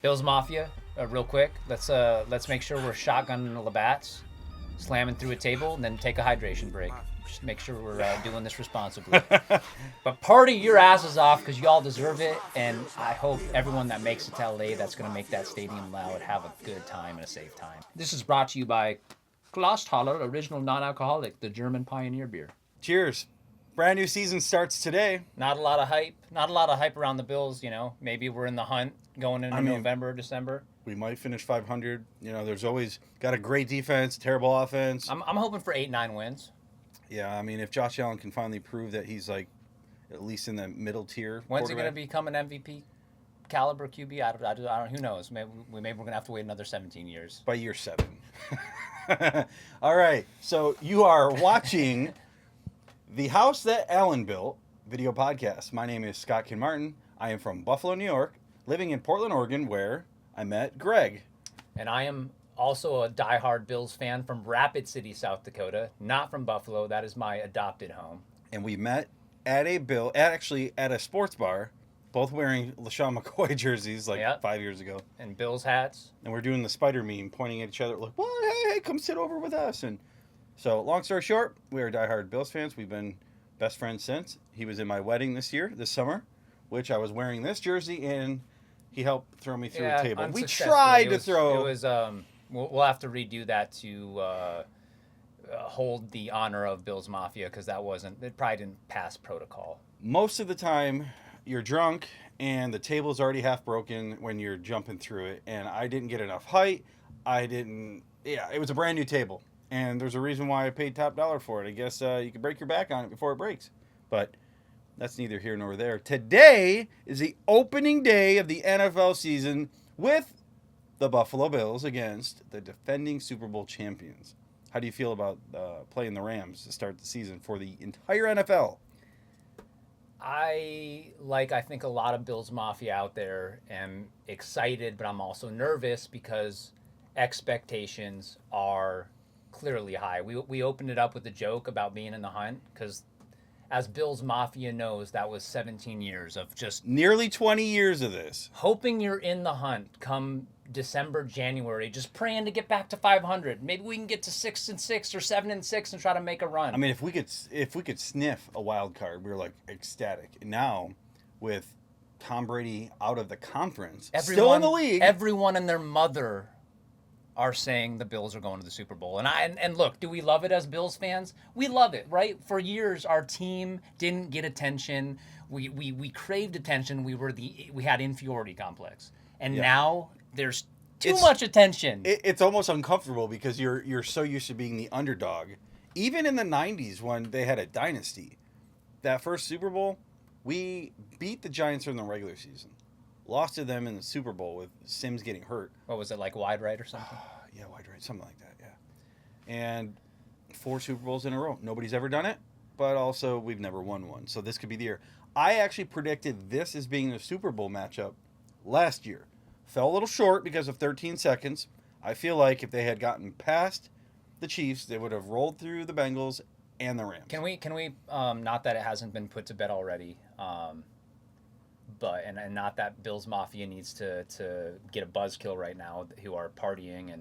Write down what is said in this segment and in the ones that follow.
Bills Mafia, real quick. Let's make sure we're shotgunning the Labats, slamming through a table, and then take a hydration break. Just make sure we're doing this responsibly. But party your asses off because you all deserve it, and I hope everyone that makes it to LA that's going to make that stadium loud have a good time and a safe time. This is brought to you by Glasthaler Original Non-Alcoholic, the German pioneer beer. Cheers. Brand new season starts today. Not a lot of hype around the Bills, Maybe we're in the hunt going into November, December. We might finish 500. There's always got a great defense, terrible offense. I'm hoping for 8-9 wins. Yeah, if Josh Allen can finally prove that he's like at least in the middle tier. When's he going to become an MVP caliber QB? I don't. Who knows? Maybe we're going to have to wait another 17 years. By year 7. All right. So you are watching The House That Allen Built video podcast. My name is Scott Kinmartin. I am from Buffalo, New York, living in Portland, Oregon, where I met Greg. And I am also a diehard Bills fan from Rapid City, South Dakota, not from Buffalo. That is my adopted home. And we met at a sports bar, both wearing LaShawn McCoy jerseys 5 years ago. And Bills hats. And we're doing the spider meme, pointing at each other like, "What? Hey, come sit over with us." And so, long story short, we are diehard Bills fans. We've been best friends since. He was in my wedding this summer, which I was wearing this jersey, and he helped throw me through a table. We tried to throw. It was. We'll have to redo that to hold the honor of Bills Mafia because it probably didn't pass protocol. Most of the time, you're drunk and the table's already half broken when you're jumping through it, and I didn't get enough height. It was a brand new table. And there's a reason why I paid top dollar for it. I guess you can break your back on it before it breaks. But that's neither here nor there. Today is the opening day of the NFL season with the Buffalo Bills against the defending Super Bowl champions. How do you feel about playing the Rams to start the season for the entire NFL? I think a lot of Bills Mafia out there am excited, but I'm also nervous because expectations are clearly high. We opened it up with a joke about being in the hunt because, as Bills Mafia knows, that was 17 years of just nearly 20 years of this. Hoping you're in the hunt come December, January, just praying to get back to 500. Maybe we can get to 6-6 or 7-6 and try to make a run. If we could sniff a wild card, we were like ecstatic. And now, with Tom Brady out of the conference, still in the league, everyone and their mother are saying the Bills are going to the Super Bowl. And look, do we love it as Bills fans? We love it, right? For years, our team didn't get attention. We craved attention. We had inferiority complex. And now there's too much attention. It's almost uncomfortable because you're so used to being the underdog. Even in the 90s when they had a dynasty, that first Super Bowl, we beat the Giants in the regular season. Lost to them in the Super Bowl with Sims getting hurt. What was it, like wide right or something? Yeah, wide right, something like that, yeah. And 4 Super Bowls in a row. Nobody's ever done it, but also we've never won one. So this could be the year. I actually predicted this as being the Super Bowl matchup last year. Fell a little short because of 13 seconds. I feel like if they had gotten past the Chiefs, they would have rolled through the Bengals and the Rams. Can we not that it hasn't been put to bed already, but not that Bills Mafia needs to get a buzzkill right now, who are partying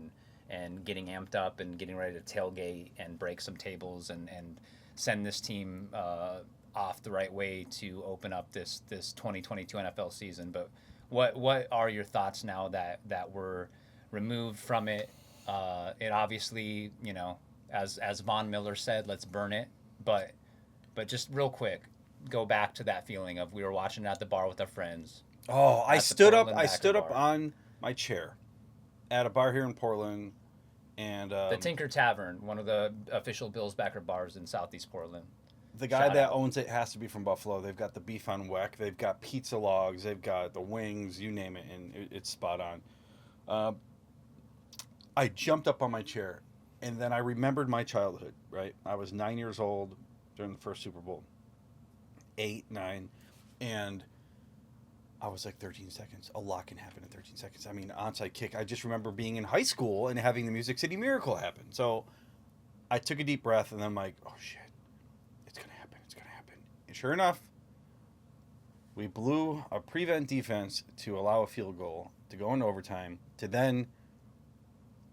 and getting amped up and getting ready to tailgate and break some tables and send this team off the right way to open up this 2022 NFL season. But what are your thoughts now that we're removed from it? It obviously, as Von Miller said, let's burn it. But just real quick, go back to that feeling of we were watching it at the bar with our friends. Oh, I stood up on my chair at a bar here in Portland, and the Tinker Tavern, one of the official Bills backer bars in Southeast Portland. The guy that owns it has to be from Buffalo. They've got the beef on weck. They've got pizza logs. They've got the wings. You name it, and it's spot on. I jumped up on my chair, and then I remembered my childhood, right? I was 9 years old during the first Super Bowl. 8, 9, and I was like 13 seconds. A lot can happen in 13 seconds. Onside kick. I just remember being in high school and having the Music City Miracle happen. So I took a deep breath, and then I'm like, oh, shit. It's going to happen. It's going to happen. And sure enough, we blew a prevent defense to allow a field goal, to go into overtime, to then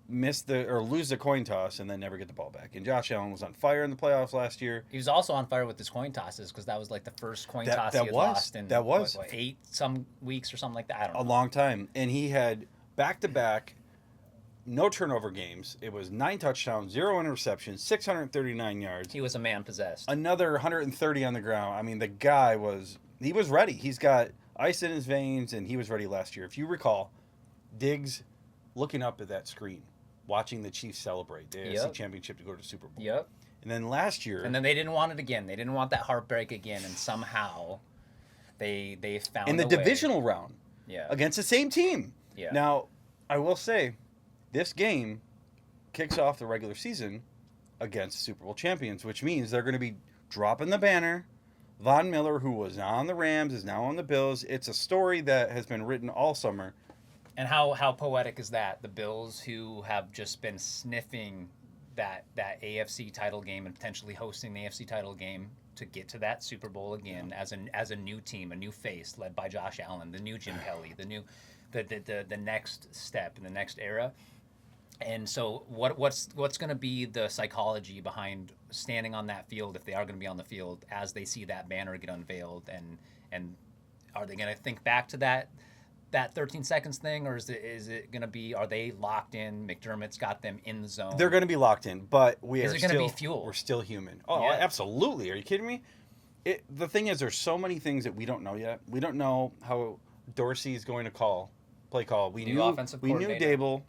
lose the coin toss and then never get the ball back. And Josh Allen was on fire in the playoffs last year. He was also on fire with his coin tosses because that was like the first coin toss he had lost in what, 8 some weeks or something like that. I don't know. A long time. And he had back-to-back no turnover games. It was 9 touchdowns, 0 interceptions, 639 yards. He was a man possessed. Another 130 on the ground. I mean, the guy was ready. He's got ice in his veins, and he was ready last year. If you recall, Diggs looking up at that screen, watching the Chiefs celebrate the AFC Championship to go to the Super Bowl. Yep. And then last year... And then they didn't want it again. They didn't want that heartbreak again, and somehow they found in the divisional round against the same team. Yeah. Now, I will say, this game kicks off the regular season against Super Bowl champions, which means they're going to be dropping the banner. Von Miller, who was on the Rams, is now on the Bills. It's a story that has been written all summer. And how poetic is that? The Bills, who have just been sniffing that AFC title game and potentially hosting the AFC title game to get to that Super Bowl again as a new team, a new face led by Josh Allen, the new Jim Kelly, the next step in the next era. And so what's going to be the psychology behind standing on that field, if they are going to be on the field, as they see that banner get unveiled, and are they going to think back to that 13 seconds thing, or is it going to be, are they locked in? McDermott's got them in the zone. They're going to be locked in, but is it going to be fuel? We're still human. Oh, yeah. Absolutely. Are you kidding me? The thing is, there's so many things that we don't know yet. We don't know how Dorsey is going to play call. We knew Dable.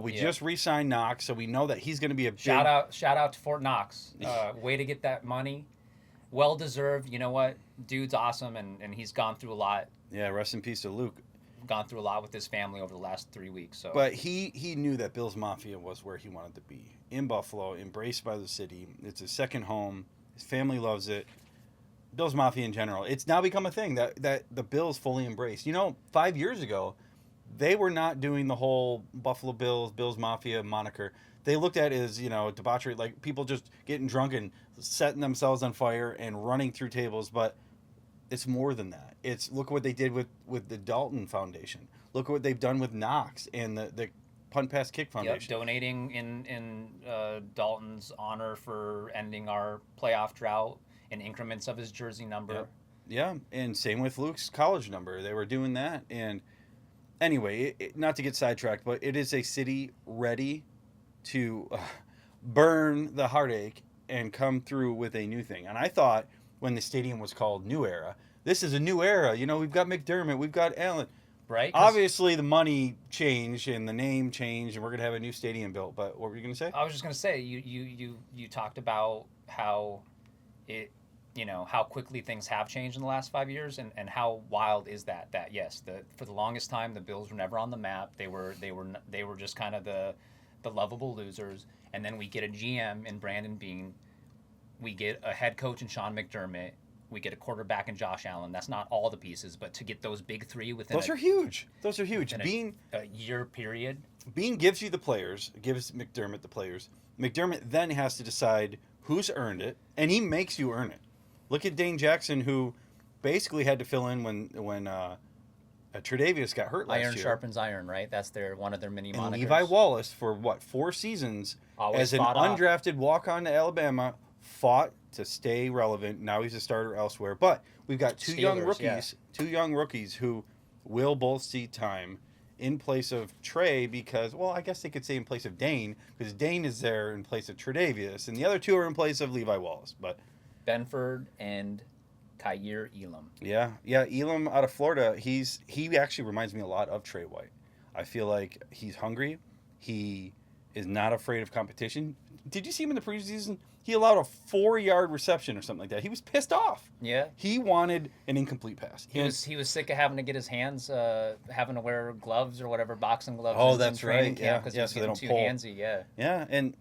We just re-signed Knox, so we know that he's going to be a big... Shout out to Fort Knox. Way to get that money. Well deserved. You know what? Dude's awesome, and he's gone through a lot. Yeah, rest in peace to Luke. Gone through a lot with his family over the last 3 weeks. So, but he knew that Bills Mafia was where he wanted to be. In Buffalo, embraced by the city. It's his second home. His family loves it. Bills Mafia in general. It's now become a thing that the Bills fully embrace. 5 years ago, they were not doing the whole Buffalo Bills Mafia moniker. They looked at it as, debauchery, like people just getting drunk and setting themselves on fire and running through tables. But it's more than that. It's look what they did with the Dalton Foundation. Look what they've done with Knox and the Punt Pass Kick Foundation. Yep, donating in Dalton's honor for ending our playoff drought in increments of his jersey number. Yep. Yeah, and same with Luke's college number. They were doing that. And anyway, not to get sidetracked, but it is a city ready to burn the heartache and come through with a new thing. And I thought when the stadium was called New Era, this is a new era. We've got McDermott, we've got Allen. Right. Obviously, the money changed and the name changed, and we're going to have a new stadium built. But what were you going to say? I was just going to say, you talked about how it, how quickly things have changed in the last 5 years, and how wild is that? That yes, for the longest time, the Bills were never on the map. They were just kind of the lovable losers, and then we get a GM in Brandon Beane. We get a head coach in Sean McDermott. We get a quarterback in Josh Allen. That's not all the pieces, but to get those big three within those are huge. Being a year period. Beane gives you the players, gives McDermott the players. McDermott then has to decide who's earned it, and he makes you earn it. Look at Dane Jackson, who basically had to fill in when Tre'Davious got hurt last year. Iron sharpens iron, right? That's one of their mini monikers. And Levi Wallace, for 4 seasons, always as an undrafted walk-on to Alabama, fought to stay relevant. Now he's a starter elsewhere. But we've got two young rookies who will both see time in place of Trey because, well, I guess they could say in place of Dane, because Dane is there in place of Tre'Davious, and the other two are in place of Levi Wallace. But Benford and Kaiir Elam. Yeah, Elam out of Florida, he actually reminds me a lot of Trey White. I feel like he's hungry. He is not afraid of competition. Did you see him in the preseason? He allowed a 4-yard reception or something like that. He was pissed off. Yeah. He wanted an incomplete pass. He was sick of having to get his hands, having to wear gloves or whatever, boxing gloves. Oh, that's right. Yeah, because he was getting too handsy. Yeah. Yeah, and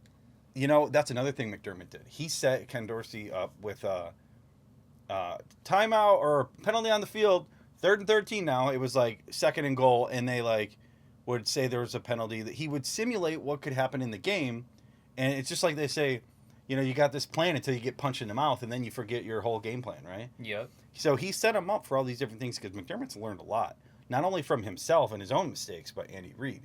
that's another thing McDermott did. He set Ken Dorsey up with timeout or penalty on the field. 3rd and 13 now. It was like 2nd and goal, and they would say there was a penalty. That he would simulate what could happen in the game, and it's just like they say, you got this plan until you get punched in the mouth, and then you forget your whole game plan, right? Yep. So he set him up for all these different things because McDermott's learned a lot. not only from himself and his own mistakes, but Andy Reid.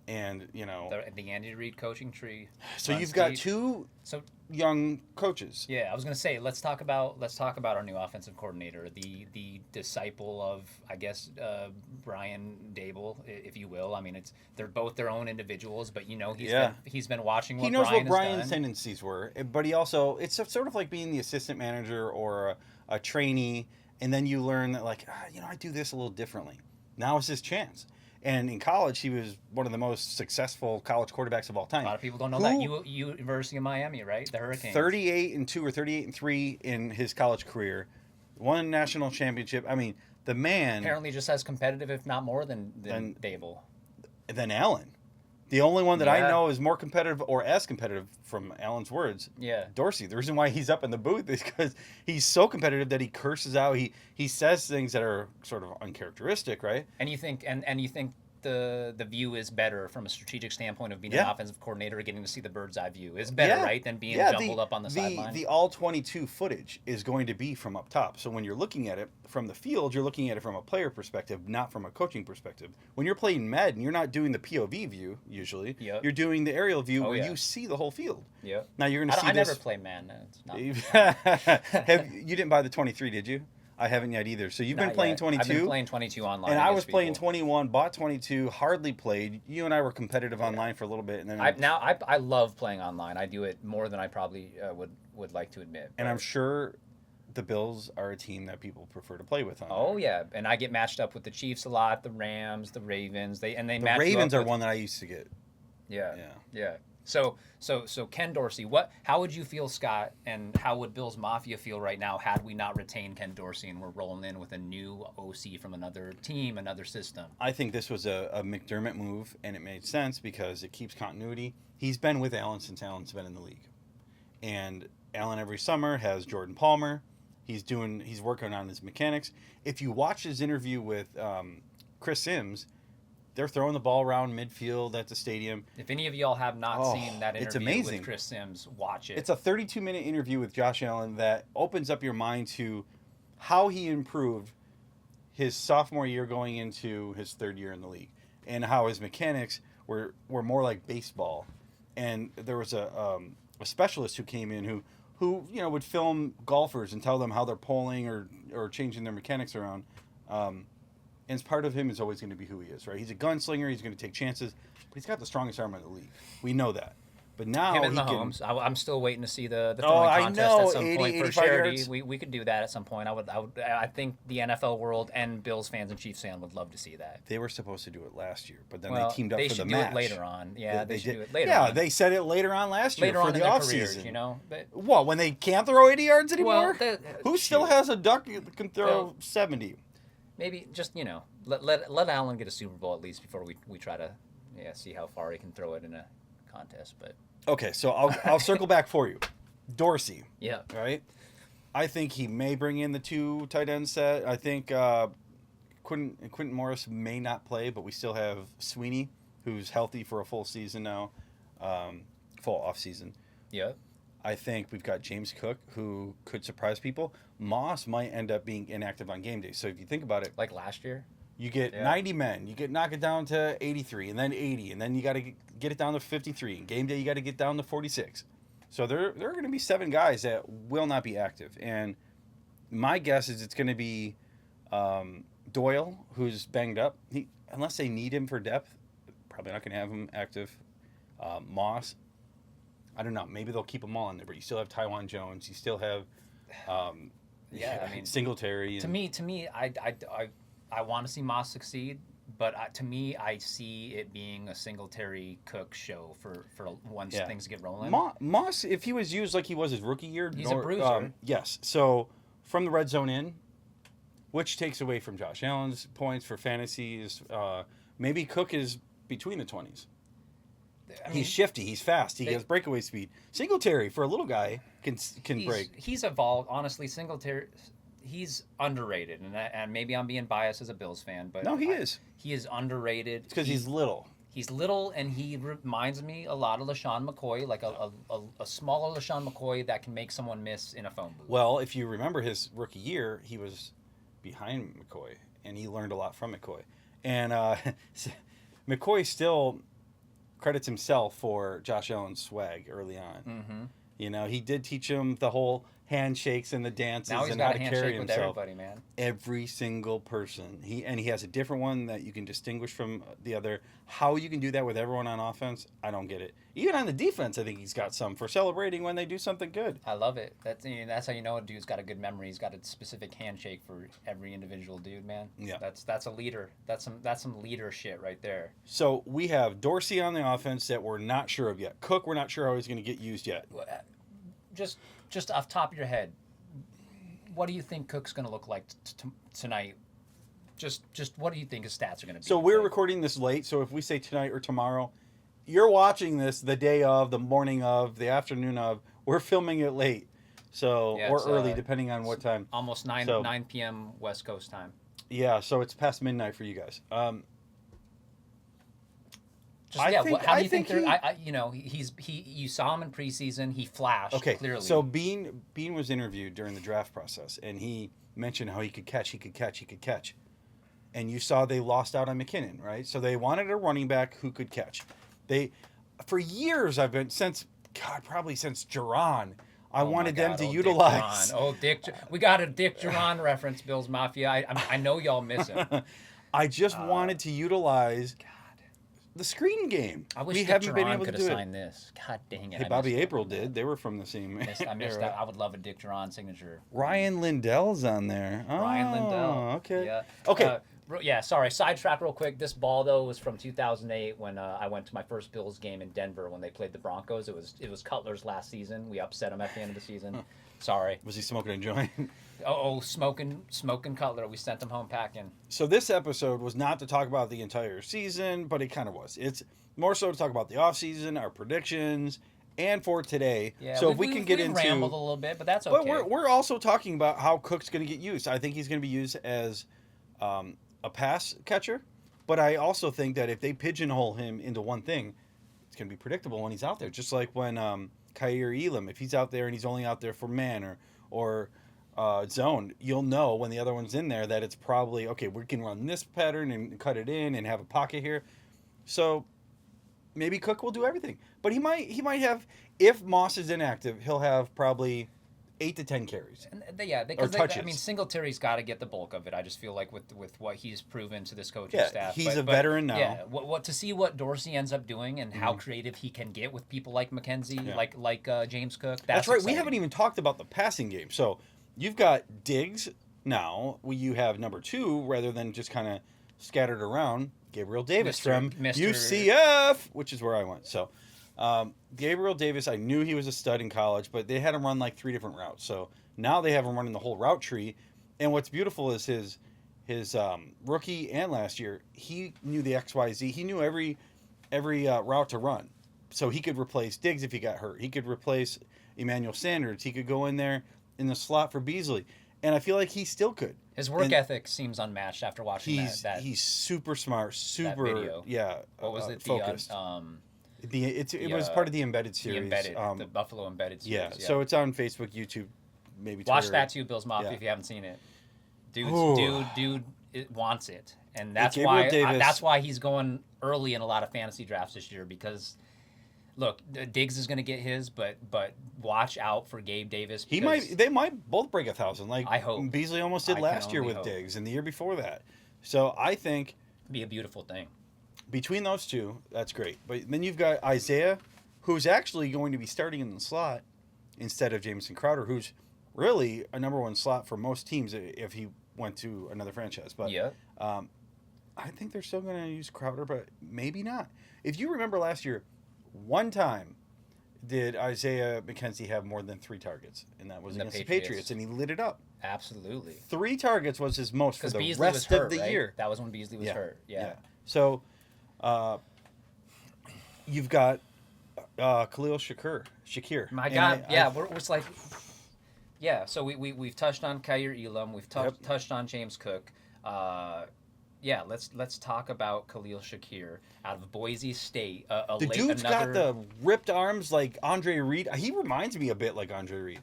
And, the Andy Reid coaching tree. so runs you've got deep. two So young coaches. yeah, I was gonna say let's talk about our new offensive coordinator, the disciple of I guess Brian Dable, if you will. I mean, they're both their own individuals, but he's been watching what He knows Brian what Brian's has done. tendencies were, but he also, it's sort of like being the assistant manager or a trainee, and then you learn that, like, I do this a little differently. Now is his chance. And in college, he was one of the most successful college quarterbacks of all time. A lot of people don't know that. University of Miami, right? The Hurricanes. 38-2 or 38-3 in his college career, won a national championship. I mean, the man Apparently just as competitive, if not more, than Dable. than Allen. The only one that I Yeah. know is more competitive or as competitive, from Allen's words, Yeah. Dorsey. The reason why he's up in the booth is because he's so competitive that he curses out. He says things that are sort of uncharacteristic, right? And you think the view is better from a strategic standpoint of being Yeah. an offensive coordinator, getting to see the bird's eye view is better, Yeah. right, than being Yeah, jumbled up on the sideline. The all 22 footage is going to be from up top. So when you're looking at it from the field, you're looking at it from a player perspective, not from a coaching perspective. When you're playing Madden, you're not doing the POV view usually. Yep. You're doing the aerial view where yeah. you see the whole field. Yeah. Now you're going to see I this. never play man. It's not, You didn't buy the 23, did you? I haven't yet either. So you've been not playing yet. 22. I've been playing 22 online. And I was against playing people. 21, bought 22, hardly played. You and I were competitive online for a little bit, and then I love playing online. I do it more than I probably would like to admit. and but- I'm sure the Bills are a team that people prefer to play with. Oh yeah, and I get matched up with the Chiefs a lot, the Rams, the Ravens. They the match you Ravens up are with- one that I used to get. Yeah. Yeah. Yeah. So Ken Dorsey, how would you feel, Scott, and how would Bills Mafia feel right now had we not retained Ken Dorsey and we're rolling in with a new OC from another team, another system? I think this was a McDermott move, and it made sense because it keeps continuity. He's been with Allen since Allen's been in the league, and Allen every summer has Jordan Palmer. He's working on his mechanics. If you watch his interview with Chris Sims, they're throwing the ball around midfield at the stadium. If any of y'all have not seen that it's interview amazing. with Chris Sims, watch it. It's a 32-minute interview with Josh Allen that opens up your mind to how he improved his sophomore year going into his third year in the league, and how his mechanics were more like baseball. And there was a specialist who came in who would film golfers and tell them how they're pulling or changing their mechanics around. And part of him is always going to be who he is, right? He's a gunslinger. He's going to take chances, but he's got the strongest arm in the league. We know that. But now Him and he Mahomes. I'm still waiting to see the Oh, throwing I contest know, at some 80, point for 85 charity. yards. We could do that at some point. I think the NFL world and Bills fans and Chiefs fans would love to see that. They were supposed to do it last year, but then Well, they teamed up they for the should do match. it later on. Yeah, they should did. do it later Yeah, on. they said it later on last year Later for on the in their off careers, season. you know. But What, when they can't throw 80 yards anymore? Who still shoot. has a duck that can throw Well, 70? maybe just let Allen get a Super Bowl at least before we try to see how far he can throw it in a contest. But Okay, so I'll circle back for you. Dorsey, yeah, right? I think he may bring in the two tight end set. I think Quentin Morris may not play, but we still have Sweeney, who's healthy for a full season now, full off season. yeah. I think we've got James Cook, who could surprise people. Moss might end up being inactive on game day. So if you think about it, Like last year. you get 90 men, you knock it down to 83, and then 80, and then you got to get it down to 53. And game day, you got to get down to 46. So there are going to be 7 guys that will not be active. And my guess is it's going to be Doyle, who's banged up. Unless they need him for depth, probably not going to have him active. Moss, I don't know. Maybe they'll keep them all in there, but you still have Tywan Jones. You still have Yeah, I mean, Singletary. To me, I want to see Moss succeed, but to me, I see it being a Singletary Cook show for once things get rolling. Moss, if he was used like he was his rookie year, He's a bruiser. Yes. So from the red zone in, which takes away from Josh Allen's points for fantasy, is maybe Cook is between the 20s. He's shifty. He's fast. He has breakaway speed. Singletary, for a little guy, can break. He's evolved. Honestly, Singletary, he's underrated, and maybe I'm being biased as a Bills fan, but No, he is. He is underrated. It's because he's little. He's little, and he reminds me a lot of LaShawn McCoy, like a smaller LaShawn McCoy that can make someone miss in a phone booth. Well, if you remember his rookie year, he was behind McCoy, and he learned a lot from McCoy. And McCoy still credits himself for Josh Allen's swag early on. Mm-hmm. You know, he did teach him the whole handshakes and the dances Now he's and got how a to handshake carry with himself. everybody, man. Every single person. He has a different one that you can distinguish from the other. How you can do that with everyone on offense, I don't get it. Even on the defense, I think he's got some for celebrating when they do something good. I love it. That's how you know a dude's got a good memory. He's got a specific handshake for every individual dude, man. Yeah. That's a leader. That's some leader shit right there. So we have Dorsey on the offense that we're not sure of yet. Cook, we're not sure how he's going to get used yet. Just off top of your head, what do you think Cook's going to look like tonight? Just what do you think his stats are going to be? So we're recording this late, so if we say tonight or tomorrow, you're watching this the day of, the morning of, the afternoon of. We're filming it late, so or early, depending on what time. Almost 9 p.m. West Coast time. Yeah, so it's past midnight for you guys. How do you think you saw him in preseason. He flashed clearly. So Bean was interviewed during the draft process, and he mentioned how he could catch. And you saw they lost out on McKinnon, right? So they wanted a running back who could catch. For years, probably since Duran, I wanted them to utilize. We got a Dick Duran reference, Bills Mafia. I know y'all miss him. I just wanted to utilize the screen game. I wish Dick Duran could have signed this. God dang it. Hey, Bobby April did. They were from the same I missed that. I would love a Dick Duran signature. Ryan Lindell's on there. Ryan Lindell. Okay. Yeah. Okay. Sorry. Sidetrack real quick. This ball though was from 2008 when I went to my first Bills game in Denver when they played the Broncos. It was Cutler's last season. We upset him at the end of the season. Sorry. Was he smoking a joint? Smoking Cutler. We sent him home packing. So this episode was not to talk about the entire season, but it kind of was. It's more so to talk about the offseason, our predictions, and for today. Yeah, so we rambled a little bit, but that's okay. But we're also talking about how Cook's going to get used. I think he's going to be used as a pass catcher, but I also think that if they pigeonhole him into one thing, it's going to be predictable when he's out there. Just like when Kaiir Elam, if he's out there and he's only out there for man or zone, you'll know when the other one's in there that it's probably, okay, we can run this pattern and cut it in and have a pocket here. So maybe Cook will do everything. But he might have, if Moss is inactive, he'll have probably 8 to 10 carries. Singletary's got to get the bulk of it. I just feel like with what he's proven to this coaching staff. He's a veteran now. Yeah, what to see what Dorsey ends up doing and how creative he can get with people like McKenzie, like James Cook. That's right. Exciting. We haven't even talked about the passing game. So you've got Diggs now. You have number 2 rather than just kind of scattered around. Gabriel Davis from UCF, which is where I went. So Gabriel Davis, I knew he was a stud in college, but they had him run like 3 different routes. So now they have him running the whole route tree. And what's beautiful is his rookie and last year, he knew the XYZ. He knew every route to run. So he could replace Diggs if he got hurt. He could replace Emmanuel Sanders. He could go in there in the slot for Beasley. And I feel like he still could. His work ethic seems unmatched after watching that. He's super smart, super video. Yeah. What was it? Focused. It was part of the Embedded series. The Buffalo Embedded series. Yeah, so it's on Facebook, YouTube, maybe Twitter. Watch that too, Bills Mafia, if you haven't seen it. Dude wants it, and that's why he's going early in a lot of fantasy drafts this year because. Look, Diggs is going to get his, but watch out for Gabe Davis. They might both break 1,000. Like I hope Beasley almost did last year with Diggs, and the year before that. So I think it'd be a beautiful thing. Between those two, that's great. But then you've got Isaiah, who's actually going to be starting in the slot instead of Jamison Crowder, who's really a number 1 slot for most teams if he went to another franchise. But I think they're still going to use Crowder, but maybe not. If you remember last year. One time did Isaiah McKenzie have more than 3 targets, and that was against the Patriots, and he lit it up. Absolutely. 3 targets was his most for the Beasley rest of the year. That was when Beasley was hurt. Yeah. So you've got Khalil Shakir. My God. We're like... Yeah, so we've touched on Kaiir Elam. We've touched on James Cook. Let's talk about Khalil Shakir out of Boise State. Dude's got the ripped arms like Andre Reed. He reminds me a bit like Andre Reed.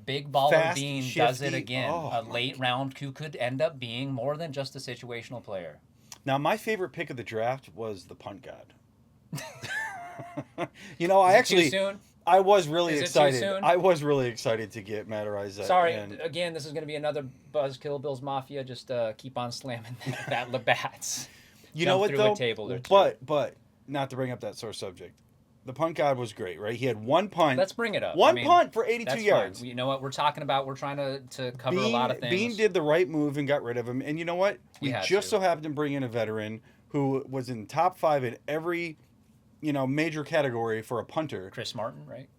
Big Baller Fast, Bean does shifty. it again. Oh, A my late round who could end up being more than just a situational player. Now, my favorite pick of the draft was the punt god. You know, Too soon? I was really Is it too excited. soon? I was really excited to get Matt Araiza. Sorry, and again, this is going to be another Buzzkill Bills Mafia. Just keep on slamming that Labatt's. you know what through though? a table or two. But not to bring up that sore subject. The punt god was great, right? He had one punt. Let's bring it up. One punt for 82 yards. Fine. You know what? We're talking about, we're trying to cover a lot of things. Bean did the right move and got rid of him. And you know what? We just so happened to bring in a veteran who was in top 5 in every, major category for a punter. Chris Martin, right?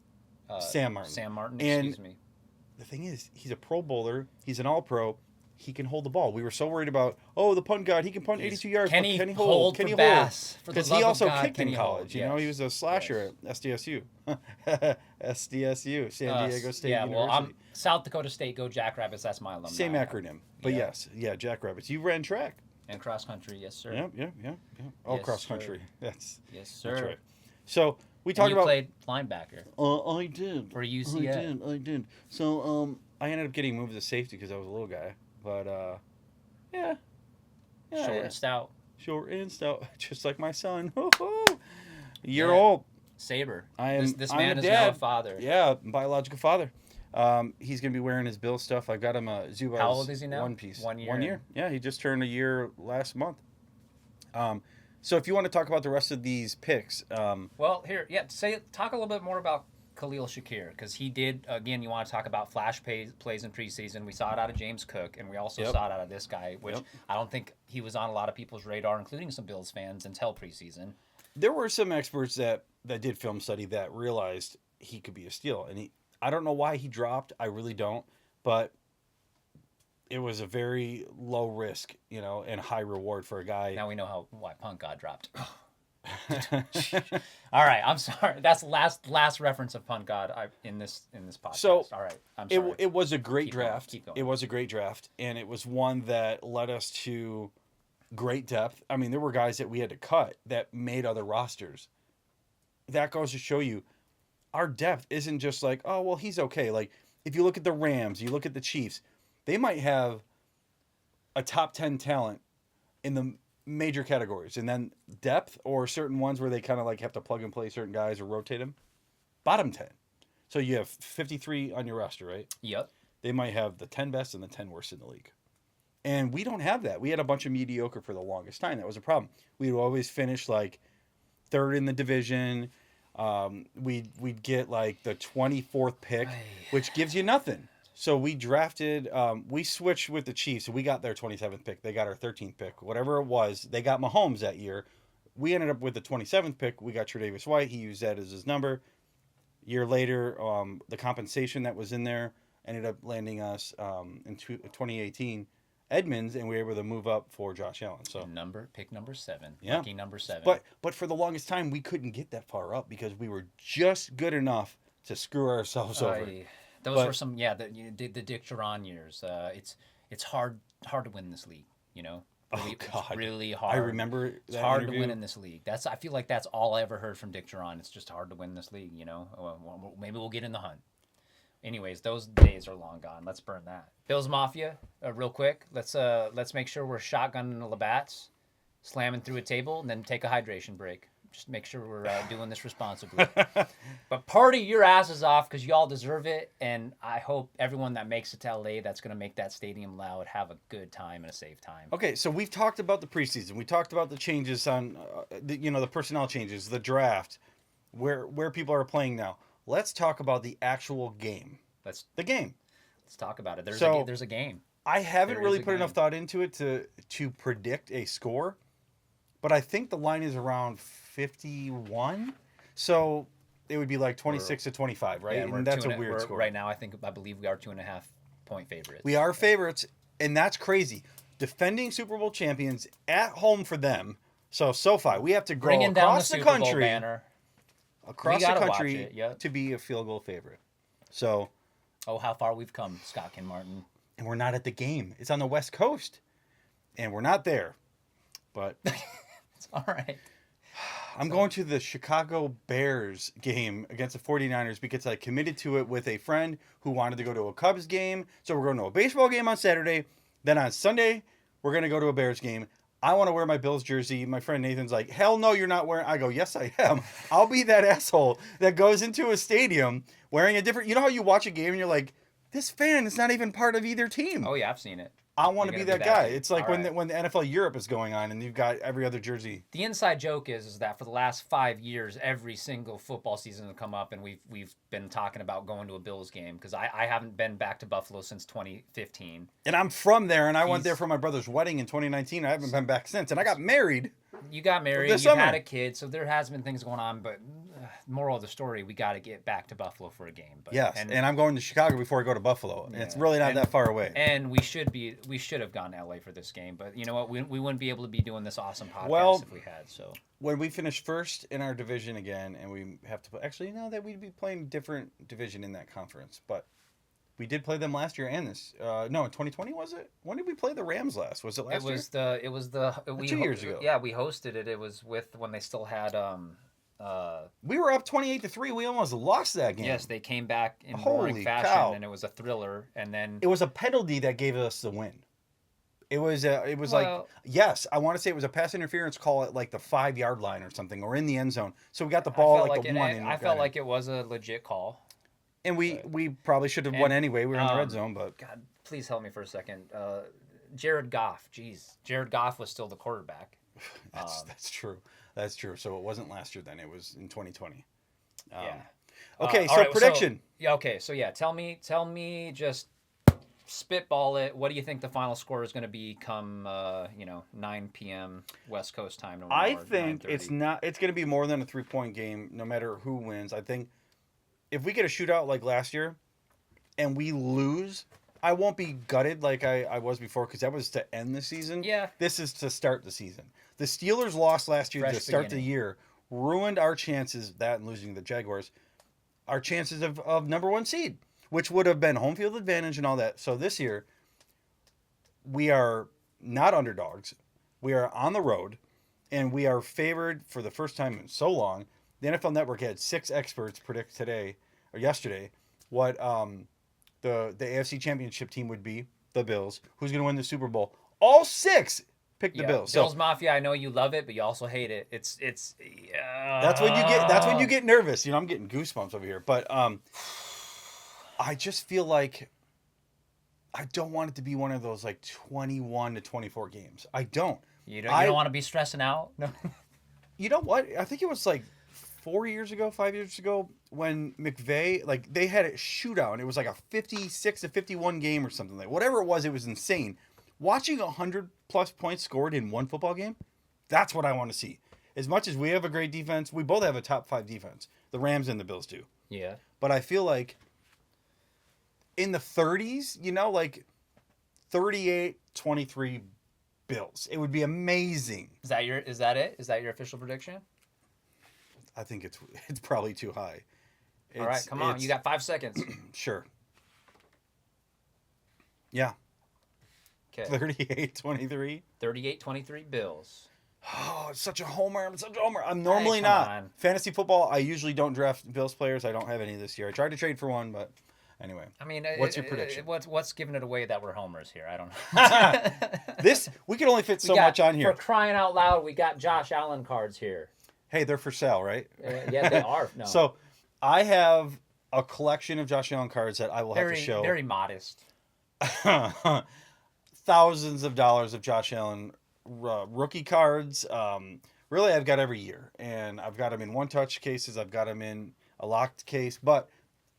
Sam Martin. Sam Martin, and excuse me. The thing is, he's a Pro Bowler. He's an All-Pro. He can hold the ball. We were so worried about, the punt god. He can punt 82 yards. Can he hold? Can he hold? Because he also kicked in college. You know, he was a slasher at SDSU. SDSU, San Diego State University. Well, I'm South Dakota State. Go Jackrabbits. That's my alumni. Same acronym. But yes, Jackrabbits. You ran track. And cross country, yes, sir. Yeah. All Yes, cross sir. country. Yes, sir. That's right. So we talked about. You played linebacker. I did. For UCF. I did. So I ended up getting moved to safety because I was a little guy. But yeah. Short and stout. Short and stout, just like my son. Year old. Saber. I am. This I'm man a is dad. now a father. Yeah, biological father. He's gonna be wearing his Bill stuff. I got him a Zubaz. How old is he now? One piece. 1 year. 1 year. Yeah, he just turned a year last month. So if you want to talk about the rest of these picks, Well, talk a little bit more about Khalil Shakir, because he did, again, you want to talk about flash plays in preseason. We saw it out of James Cook, and we also saw it out of this guy, which I don't think he was on a lot of people's radar, including some Bills fans, until preseason. There were some experts that did film study that realized he could be a steal, and I don't know why he dropped. I really don't, but it was a very low risk, and high reward for a guy. Now we know why Punk got dropped. All right, I'm sorry. That's last reference of Punt God in this podcast. So all right, I'm sorry. It was a great Keep draft. going. It was a great draft, and it was one that led us to great depth. I mean, there were guys that we had to cut that made other rosters. That goes to show you, our depth isn't just like, oh well, he's okay. Like if you look at the Rams, you look at the Chiefs, they might have a top 10 talent in the major categories, and then depth or certain ones where they kind of like have to plug and play certain guys or rotate them, bottom 10. So you have 53 on your roster, right? Yep. They might have the 10 best and the 10 worst in the league. And we don't have that. We had a bunch of mediocre for the longest time. That was a problem. We'd always finish like third in the division. We'd get like the 24th pick, which gives you nothing. So we drafted, we switched with the Chiefs. We got their 27th pick. They got our 13th pick. Whatever it was, they got Mahomes that year. We ended up with the 27th pick. We got Tre'Davious White. He used that as his number. Year later, the compensation that was in there ended up landing us in 2018 Edmonds, and we were able to move up for Josh Allen. So Pick number 7. Yeah. Lucky number 7. But for the longest time, we couldn't get that far up because we were just good enough to screw ourselves over. Those were some, the Dick Duran years. It's hard to win this league, Really, Oh God, it's really hard. I remember it's that hard interview. to win in this league. I feel like that's all I ever heard from Dick Duran. It's just hard to win this league. Well, maybe we'll get in the hunt. Anyways, those days are long gone. Let's burn that. Bills Mafia, real quick. Let's make sure we're shotgunning the Labatt's, slamming through a table, and then take a hydration break. Just make sure we're doing this responsibly. But party your asses off because y'all deserve it. And I hope everyone that makes it to LA that's going to make that stadium loud have a good time and a safe time. Okay, so we've talked about the preseason. We talked about the changes on, the personnel changes, the draft, where people are playing now. Let's talk about the actual game. The game. Let's talk about it. There's a game. I haven't really put enough thought into it to predict a score, but I think the line is around 51. So it would be like 26 to 25, right? Yeah, and that's a weird score. Right now, I believe we are 2.5 point favorites. We are favorites, and that's crazy. Defending Super Bowl champions at home for them. So SoFi, we have to go Bringing down the across the Super Bowl country. banner. Across the gotta watch country it, yep. to be a field goal favorite. So, how far we've come, Scott Kinmartin. and we're not at the game. It's on the West Coast, and we're not there. But It's all right. I'm going to the Chicago Bears game against the 49ers because I committed to it with a friend who wanted to go to a Cubs game. So we're going to a baseball game on Saturday. Then on Sunday, we're going to go to a Bears game. I want to wear my Bills jersey. My friend Nathan's like, hell no, you're not wearing. I go, yes, I am. I'll be that asshole that goes into a stadium wearing a different. You know how you watch a game and you're like, this fan is not even part of either team. Oh yeah, I've seen it. I want to You're be gonna that guy. dude. It's like All when right. when the NFL Europe is going on and you've got every other jersey. The inside joke is that for the last 5 years, every single football season has come up, and we've been talking about going to a Bills game because I haven't been back to Buffalo since 2015. And I'm from there, and I went He's- there for my brother's wedding in 2019. I haven't been back since, and I got married. You got married, This you summer. had a kid, so there has been things going on. But moral of the story, we got to get back to Buffalo for a game. But, Yes, and I'm going to Chicago before I go to Buffalo. And it's Yeah. really not And- that far away. And we should have gone to LA for this game, but you know what? We wouldn't be able to be doing this awesome podcast Well- if we had. So When we finish first in our division again, and we have to actually no, that we'd be playing different division in that conference, but we did play them last year and this. No, in 2020 was it? When did we play the Rams last? Was it last year? it was we 2 years ago. Yeah, we hosted it. It was with when they still had We were up 28-3. We almost lost that game. yes, they came back in Holy roaring fashion, cow. and it was a thriller. And then It was a penalty that gave us the win. It was like Well- yes, I want to say it was a pass interference call at like the 5-yard line or something, or in the end zone. So we got the I ball felt like like the it, one. And I got felt it. like it was a legit call. and we probably should have won and, anyway. We were in the red zone, but God, please help me for a second. Jared Goff, jeez, Jared Goff was still the quarterback. that's true. That's true. So it wasn't last year then. It was in 2020. Yeah. Okay, all so right, prediction. Yeah. Okay. So yeah, tell me, just spitball it. What do you think the final score is going to be come 9 p.m. West Coast time? No I more, think 9:30? it's not. It's going to be more than a 3-point game, no matter who wins. I think if we get a shootout like last year, and we lose, I won't be gutted like I was before because that was to end the season. Yeah. This is to start the season. The Steelers lost last year Fresh to start the beginning. year, ruined our chances. That and losing the Jaguars, our chances of number 1 seed, which would have been home field advantage and all that. So this year, we are not underdogs. We are on the road, and we are favored for the first time in so long. The NFL Network had 6 experts predict today or yesterday what the AFC Championship team would be. The Bills. Who's going to win the Super Bowl? All 6 picked the Bills. Bills So Mafia. I know you love it, but you also hate it. It's that's when you get. That's when you get nervous. You know, I'm getting goosebumps over here. But I just feel like I don't want it to be one of those like 21-24 games. I don't. You don't want to be stressing out. No. You know what? I think it was like 5 years ago, when McVay, like they had a shootout and it was like a 56-51 game or something like whatever it was insane. Watching 100+ points scored in one football game, that's what I want to see. As much as we have a great defense, we both have a top 5 defense. The Rams and the Bills do. Yeah. But I feel like in the 30s, like 38-23 Bills. It would be amazing. Is that it? Is that your official prediction? I think it's probably too high. All right, come on. You got 5 seconds. Sure. Yeah. Okay. 38-23. 38-23 Bills. Oh, it's such a homer. I'm normally come not. on. Fantasy football, I usually don't draft Bills players. I don't have any this year. I tried to trade for one, but anyway. I mean, What's your prediction? What's giving it away that we're homers here? I don't know. We can only fit so much on here. For crying out loud, we got Josh Allen cards here. Hey, they're for sale, right? Yeah, they are. No. So I have a collection of Josh Allen cards that I will have to show. Very modest. Thousands of dollars of Josh Allen rookie cards. Really, I've got every year. And I've got them in one-touch cases. I've got them in a locked case. But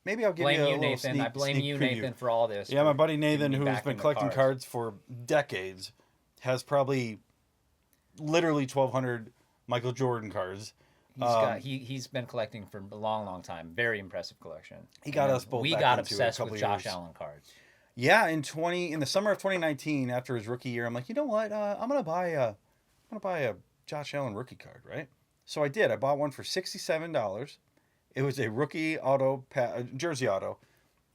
maybe I'll give you a little Nathan. sneak I blame sneak you, preview. Nathan, for all this. Yeah, my buddy Nathan, getting me who's back been into collecting cards for decades, has probably literally 1,200 Michael Jordan cards. He's been collecting for a long, long time. Very impressive collection. He got us both We back got into it a obsessed couple with years. Josh Allen cards. Yeah, in the summer of 2019, after his rookie year, I'm like, you know what? I'm gonna buy a Josh Allen rookie card, right? So I did. I bought one for $67. It was a rookie auto, jersey auto,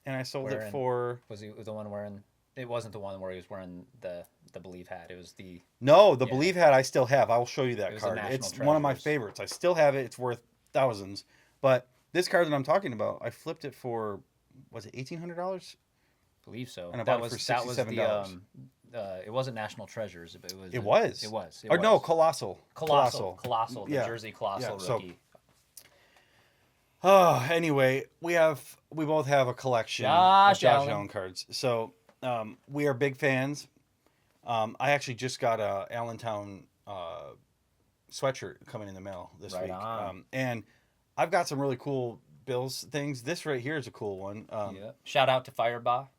and I sold it for. Was he the one wearing? It wasn't the one where he was wearing the the Believe hat. It was the No, the Yeah. Believe hat I still have. I will show you that It was a card. National It's one of my Treasures. favorites. I still have it. It's worth thousands. But this card that I'm talking about, I flipped it for, was it $1,800? believe so. And I That bought it was for that was the $67. it wasn't National Treasures, but it was. It was. It was. It Or was. no, Colossal. Colossal. The Yeah. Jersey Colossal Yeah, so- rookie. Oh, anyway, we both have a collection Josh of Josh Allen. Allen cards. So we are big fans. I actually just got a Allentown sweatshirt coming in the mail this Right week. on. And I've got some really cool Bills things. This right here is a cool one. Yeah. Shout out to Fireball,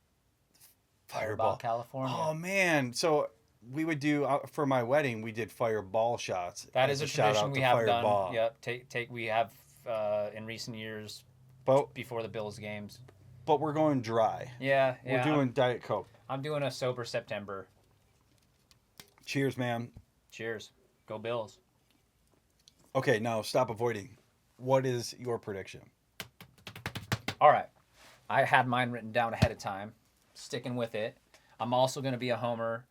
Fireball. California. Oh man! So we would do for my wedding. We did fireball shots. That as is a shout tradition out we to have Fireball. done. Yep. We have in recent years But before the Bills games. we're going dry. Yeah. We're doing Diet Coke. I'm doing a sober September. Cheers, man. Cheers. Go Bills. Okay, now stop avoiding. What is your prediction? All right. I had mine written down ahead of time. Sticking with it. I'm also going to be a homer.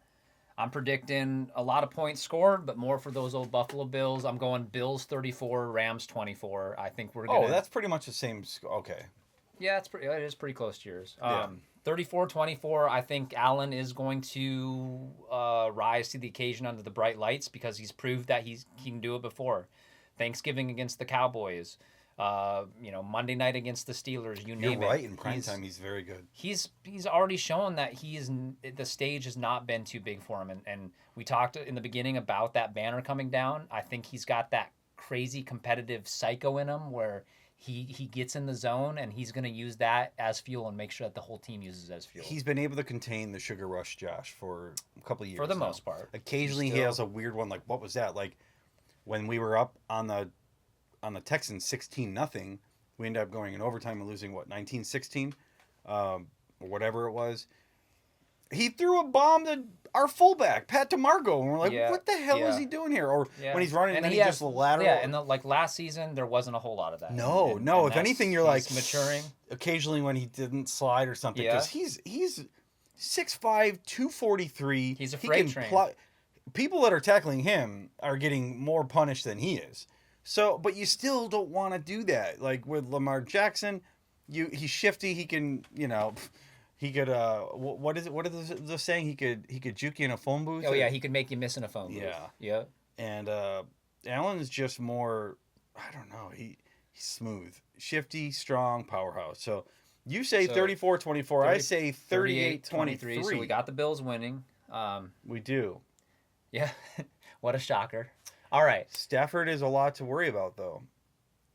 I'm predicting a lot of points scored, but more for those old Buffalo Bills. I'm going Bills 34, Rams 24. I think we're going to... Oh, that's pretty much the same. Okay. Yeah, it is pretty close to yours. Yeah. 34-24, I think Allen is going to rise to the occasion under the bright lights because he's proved that he can do it before. Thanksgiving against the Cowboys, Monday night against the Steelers, you name it. You're right. In prime time, he's very good. He's already shown that the stage has not been too big for him. And we talked in the beginning about that banner coming down. I think he's got that crazy competitive psycho in him where he gets in the zone and he's going to use that as fuel and make sure that the whole team uses it as fuel. He's been able to contain the sugar rush, Josh, for a couple of years. For the now. most part. Occasionally, he has a weird one. Like, what was that? Like, when we were up on the Texans 16-0, we ended up going in overtime and losing 19-16, or whatever it was. He threw a bomb to our fullback, Pat DeMarco, and we're like, what the hell is he doing here? Or when he's running and then he just lateral. Yeah, and like last season, there wasn't a whole lot of that. No. If anything, you're like maturing. Occasionally when he didn't slide or something, because he's 6'5", 243. He's a freight train. People that are tackling him are getting more punished than he is. So, but you still don't want to do that. Like with Lamar Jackson, he's shifty. He can, he could. What is it? What is the saying? He could juke you in a phone booth. Oh yeah, he could make you miss in a phone booth. Yeah. And Allen is just more. I don't know. He's smooth, shifty, strong, powerhouse. So you say 34-24. I say 38-23. So we got the Bills winning. We do. Yeah. What a shocker. All right. Stafford is a lot to worry about, though.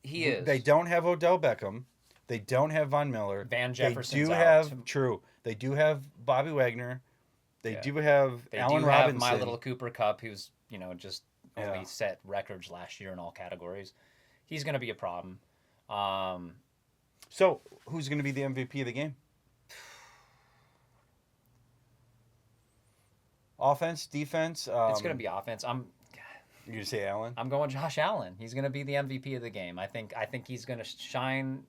He is. They don't have Odell Beckham. They don't have Von Miller. Van Jefferson's They do out. have true. They do have Bobby Wagner. They do have Allen Robinson. My little Cooper Kupp, who's just only set records last year in all categories. He's going to be a problem. So who's going to be the MVP of the game? Offense, defense. It's going to be offense. You gonna say Allen? I'm going Josh Allen. He's going to be the MVP of the game. I think he's going to shine.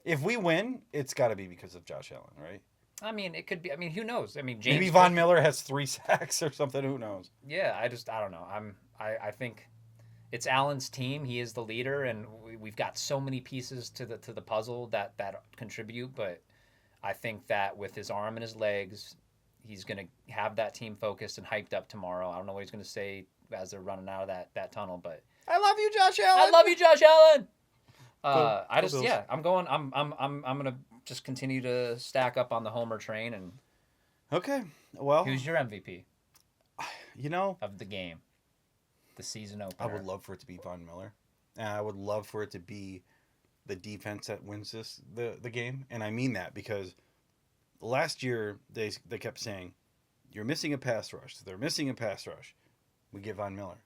If we win, it's got to be because of Josh Allen, right? I mean, it could be. I mean, who knows? I mean, James maybe Von Miller has 3 sacks or something. Who knows? Yeah, I don't know. I think it's Allen's team. He is the leader, and we've got so many pieces to the puzzle that contribute. But I think that with his arm and his legs, he's going to have that team focused and hyped up tomorrow. I don't know what he's going to say as they're running out of that tunnel, but I love you, Josh Allen. I love you, Josh Allen. Bills. I'm gonna just continue to stack up on the homer train. And okay, well, who's your MVP? Of the game, the season opener. I would love for it to be Von Miller, and I would love for it to be the defense that wins the game, and I mean that because last year they kept saying you're missing a pass rush. They're missing a pass rush. We get Von Miller.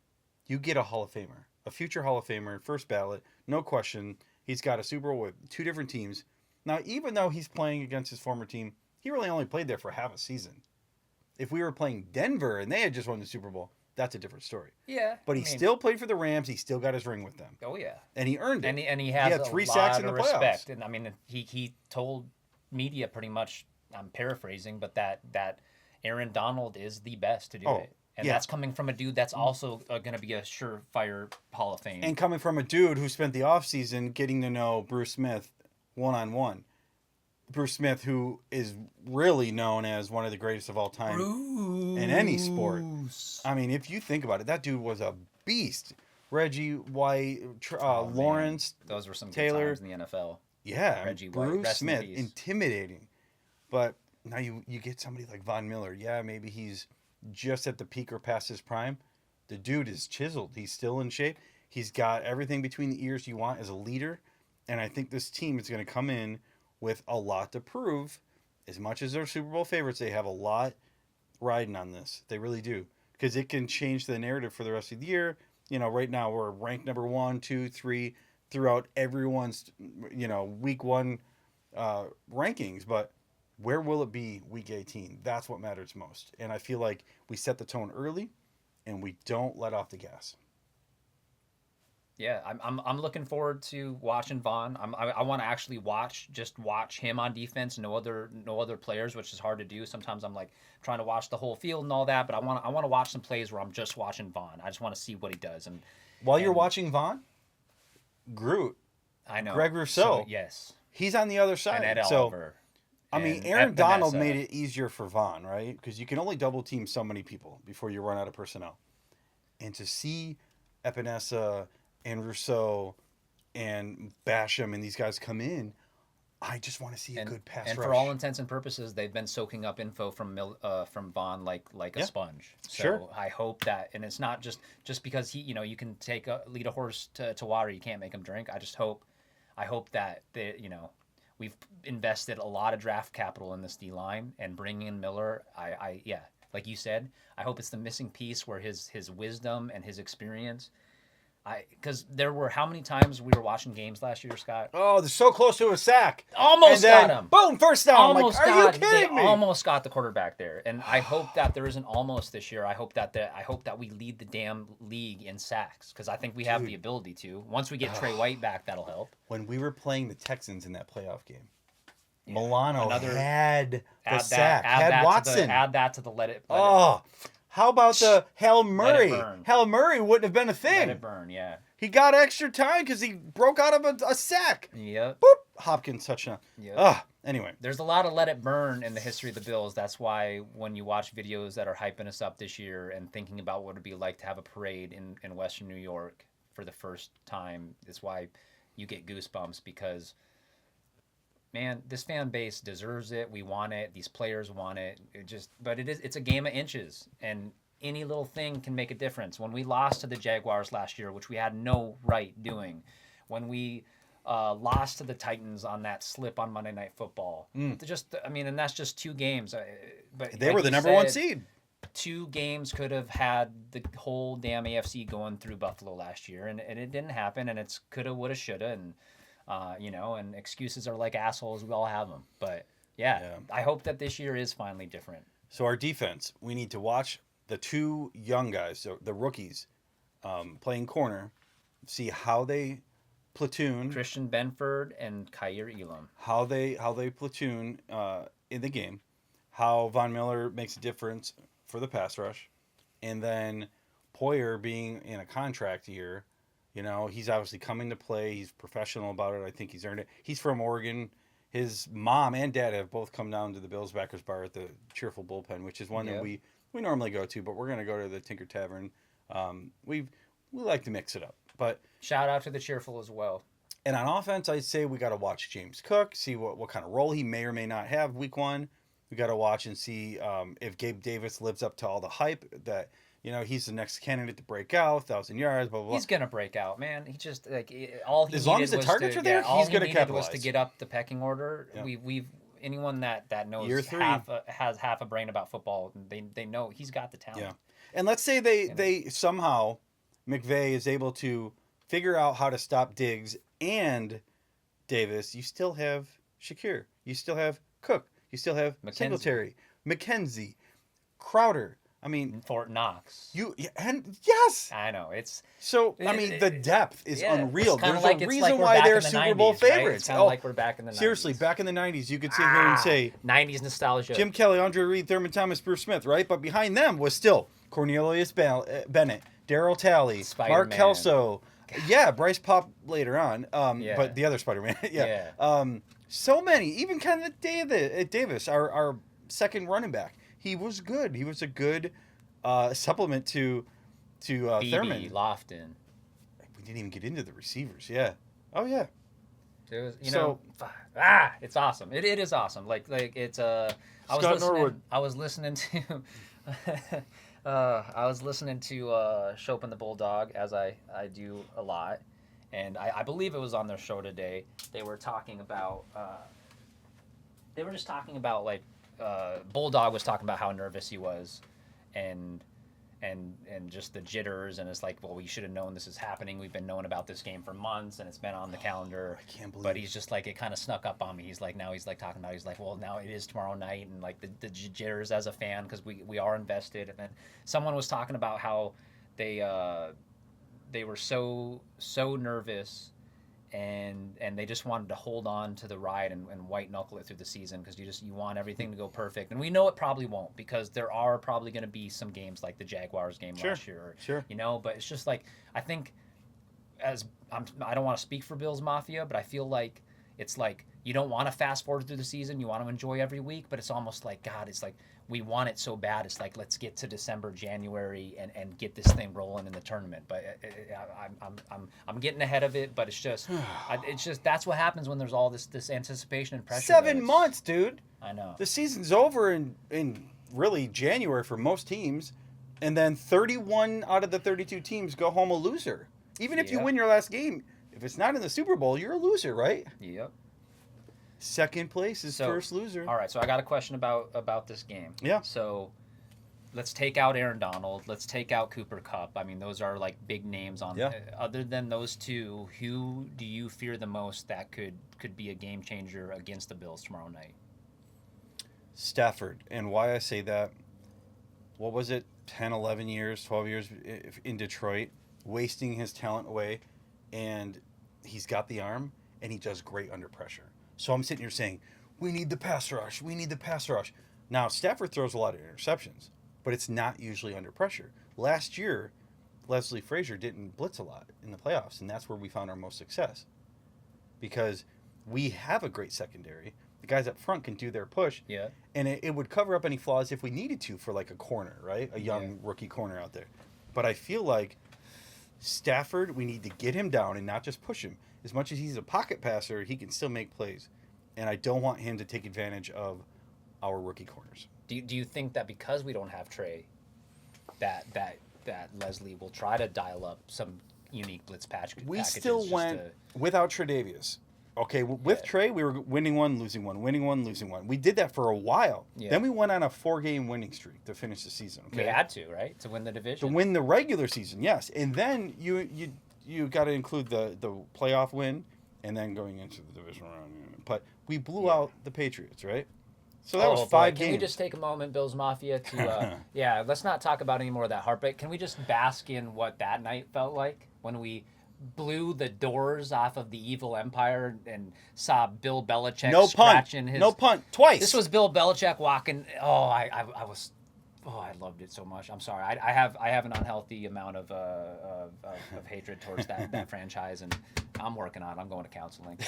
You get a Hall of Famer, a future Hall of Famer, first ballot, no question. He's got a Super Bowl with 2 different teams. Now, even though he's playing against his former team, he really only played there for half a season. If we were playing Denver and they had just won the Super Bowl, that's a different story. Yeah. But he still played for the Rams. He still got his ring with them. Oh, yeah. And he earned it. And he has had 3 sacks in the playoffs. Respect. And I mean, he told media pretty much, I'm paraphrasing, but that Aaron Donald is the best to do Oh, it. And yeah. that's coming from a dude that's also going to be a surefire Hall of Fame. And coming from a dude who spent the offseason getting to know Bruce Smith one-on-one. Bruce Smith, who is really known as one of the greatest of all time in any sport. I mean, if you think about it, that dude was a beast. Reggie White, Lawrence, man. Those were some Taylor. good times in the NFL. Yeah, Reggie White, Bruce rest in Smith, peace. intimidating. But now you get somebody like Von Miller. Yeah, maybe he's just at the peak or past his prime. The dude is chiseled. He's still in shape. He's got everything between the ears you want as a leader. And I think this team is going to come in with a lot to prove. As much as they're Super Bowl favorites, they have a lot riding on this. They really do. Because it can change the narrative for the rest of the year. You know, right now we're ranked number 1, 2, 3 throughout everyone's, week 1 rankings. But where will it be week 18? That's what matters most. And I feel like we set the tone early and we don't let off the gas. Yeah, I'm looking forward to watching Vaughn. I want to actually watch him on defense. No other players, which is hard to do. Sometimes I'm like trying to watch the whole field and all that, but I want to watch some plays where I'm just watching Vaughn. I just want to see what he does. And while you're watching Vaughn, Groot, I know Greg Rousseau, so, yes, he's on the other side. And Ed so Oliver, I mean, Aaron Donald made it easier for Vaughn, right? Because you can only double team so many people before you run out of personnel. And to see Epinesa and Rousseau and Basham and these guys come in, I just want to see a good pass rush. And for all intents and purposes, they've been soaking up info from Vaughn like a sponge. So sure. I hope that, and it's not just because he, you can lead a horse to water, you can't make him drink. I hope that we've invested a lot of draft capital in this D line, and bringing in Miller, yeah, like you said, I hope it's the missing piece where his wisdom and his experience. Because there were how many times we were watching games last year, Scott? Oh, they're so close to a sack. Almost got him. Boom, first down. Almost are you kidding me? Almost got the quarterback there. And I hope that there isn't almost this year. I hope that we lead the damn league in sacks, because I think we have the ability to. Once we get Trey White back, that'll help. When we were playing the Texans in that playoff game, Milano had the sack. Had Watson. Add that to the let it. How about the Hail Murray? Hail Murray wouldn't have been a thing. Let it burn, yeah. He got extra time because he broke out of a sack. Yep. Boop. Hopkins touchdown. Yep. Anyway. There's a lot of let it burn in the history of the Bills. That's why when you watch videos that are hyping us up this year and thinking about what it'd be like to have a parade in Western New York for the first time, it's why you get goosebumps, because man, this fan base deserves it. We want it. These players want it. But it's a game of inches, and any little thing can make a difference. When we lost to the Jaguars last year, which we had no right doing, when we lost to the Titans on that slip on Monday Night Football, and that's just 2 games. But they were the number 1 seed. 2 games could have had the whole damn AFC going through Buffalo last year, and it didn't happen. And it's coulda, woulda, shoulda, and and excuses are like assholes. We all have them. But yeah, I hope that this year is finally different. So our defense, we need to watch the 2 young guys, so the rookies, playing corner, see how they platoon. Christian Benford and Kyer Elam. How they platoon in the game, how Von Miller makes a difference for the pass rush, and then Poyer being in a contract year. He's obviously coming to play. He's professional about it. I think he's earned it. He's from Oregon. His mom and dad have both come down to the Bills Backers Bar at the Cheerful Bullpen, which is one that we normally go to, but we're going to go to the Tinker Tavern. We like to mix it up. But shout out to the Cheerful as well. And on offense, I'd say we got to watch James Cook, see what kind of role he may or may not have week 1. We got to watch and see if Gabe Davis lives up to all the hype that – he's the next candidate to break out, 1,000 yards, blah, blah, blah. He's going to break out, man. He just, all he as long as the targets are there, he's going to capitalize. Was to get up the pecking order. Yeah. We've anyone that knows has half a brain about football, they know he's got the talent. Yeah. And let's say they somehow, McVay is able to figure out how to stop Diggs and Davis. You still have Shakir. You still have Cook. You still have Singletary, McKenzie, Crowder. I mean, Fort Knox. And yes. I know it's So I mean, the depth is unreal. It's kinda There's like, a it's reason like we're why back they're in the Super 90s, Bowl right? favorites. It's kind of like we're back in the 90s. Seriously, back in the 90s, you could sit here and say 90s nostalgia. Jim Kelly, Andre Reed, Thurman Thomas, Bruce Smith, right? But behind them was still Cornelius Bennett, Daryl Talley, Mark Spider-Man. Kelso. Yeah, Bryce Pop later on. Yeah. But the other Spider-Man. yeah. Yeah. So many. Even kind of Davis, our second running back. He was good. He was a good supplement to BB, Thurman. Lofton. We didn't even get into the receivers. Yeah. Oh yeah. It was, So- it's awesome. It is awesome. Like it's I was Scott listening. Norwood. I was listening to. I was listening to Chopin the Bulldog, as I do a lot, and I believe it was on their show today. They were talking about. They were just talking about like Bulldog was talking about how nervous he was, and just the jitters, and it's like, well, we should have known this is happening. We've been knowing about this game for months, and it's been on the calendar. I can't believe But it. he's just like, it kind of snuck up on me. He's like, now he's like talking about, he's like, well, now it is tomorrow night, and like the jitters as a fan, because we are invested. And then someone was talking about how they were so nervous, and they just wanted to hold on to the ride and white knuckle it through the season, because you want everything to go perfect, and we know it probably won't, because there are probably going to be some games like the Jaguars game last year, Sure. But it's just like, I think I don't want to speak for Bills Mafia, but I feel like it's like you don't want to fast forward through the season, you want to enjoy every week, but it's almost like, God, it's like we want it so bad. It's like, let's get to December, January, and get this thing rolling in the tournament. But I'm getting ahead of it. But it's just that's what happens when there's all this anticipation and pressure. 7 months, dude. I know. The season's over in really January for most teams, and then 31 out of the 32 teams go home a loser. Even if you Yep. win your last game, if it's not in the Super Bowl, you're a loser, right? Yep. Second place is first loser. All right, so I got a question about this game. Yeah. So let's take out Aaron Donald. Let's take out Cooper Kupp. I mean, those are like big names on. Yeah. Other than those two, who do you fear the most that could be a game changer against the Bills tomorrow night? Stafford. And why I say that, what was it, 10, 11 years, 12 years in Detroit, wasting his talent away, and he's got the arm, and he does great under pressure. So I'm sitting here saying, we need the pass rush. We need the pass rush. Now, Stafford throws a lot of interceptions, but it's not usually under pressure. Last year, Leslie Frazier didn't blitz a lot in the playoffs, and that's where we found our most success. Because we have a great secondary. The guys up front can do their push. Yeah. And it would cover up any flaws if we needed to for like a corner, right? A young rookie corner out there. But I feel like Stafford, we need to get him down and not just push him. As much as he's a pocket passer, he can still make plays. And I don't want him to take advantage of our rookie corners. Do you think that because we don't have Trey, that Leslie will try to dial up some unique blitz packages? We still went without Tre'Davious. Okay, with Trey, we were winning one, losing one, winning one, losing one. We did that for a while. Yeah. Then we went on a 4-game winning streak to finish the season. Okay? We had to, right, to win the division. To win the regular season, yes. And then you got to include the playoff win, and then going into the division round. But we blew out the Patriots, right? So that was 5 games. Can we just take a moment, Bills Mafia, to let's not talk about any more of that heartbreak. Can we just bask in what that night felt like when we blew the doors off of the evil empire and saw Bill Belichick scratching his... No punt. Twice. This was Bill Belichick walking... I loved it so much. I'm sorry. I have an unhealthy amount of hatred towards that franchise, and I'm working on it. I'm going to counseling.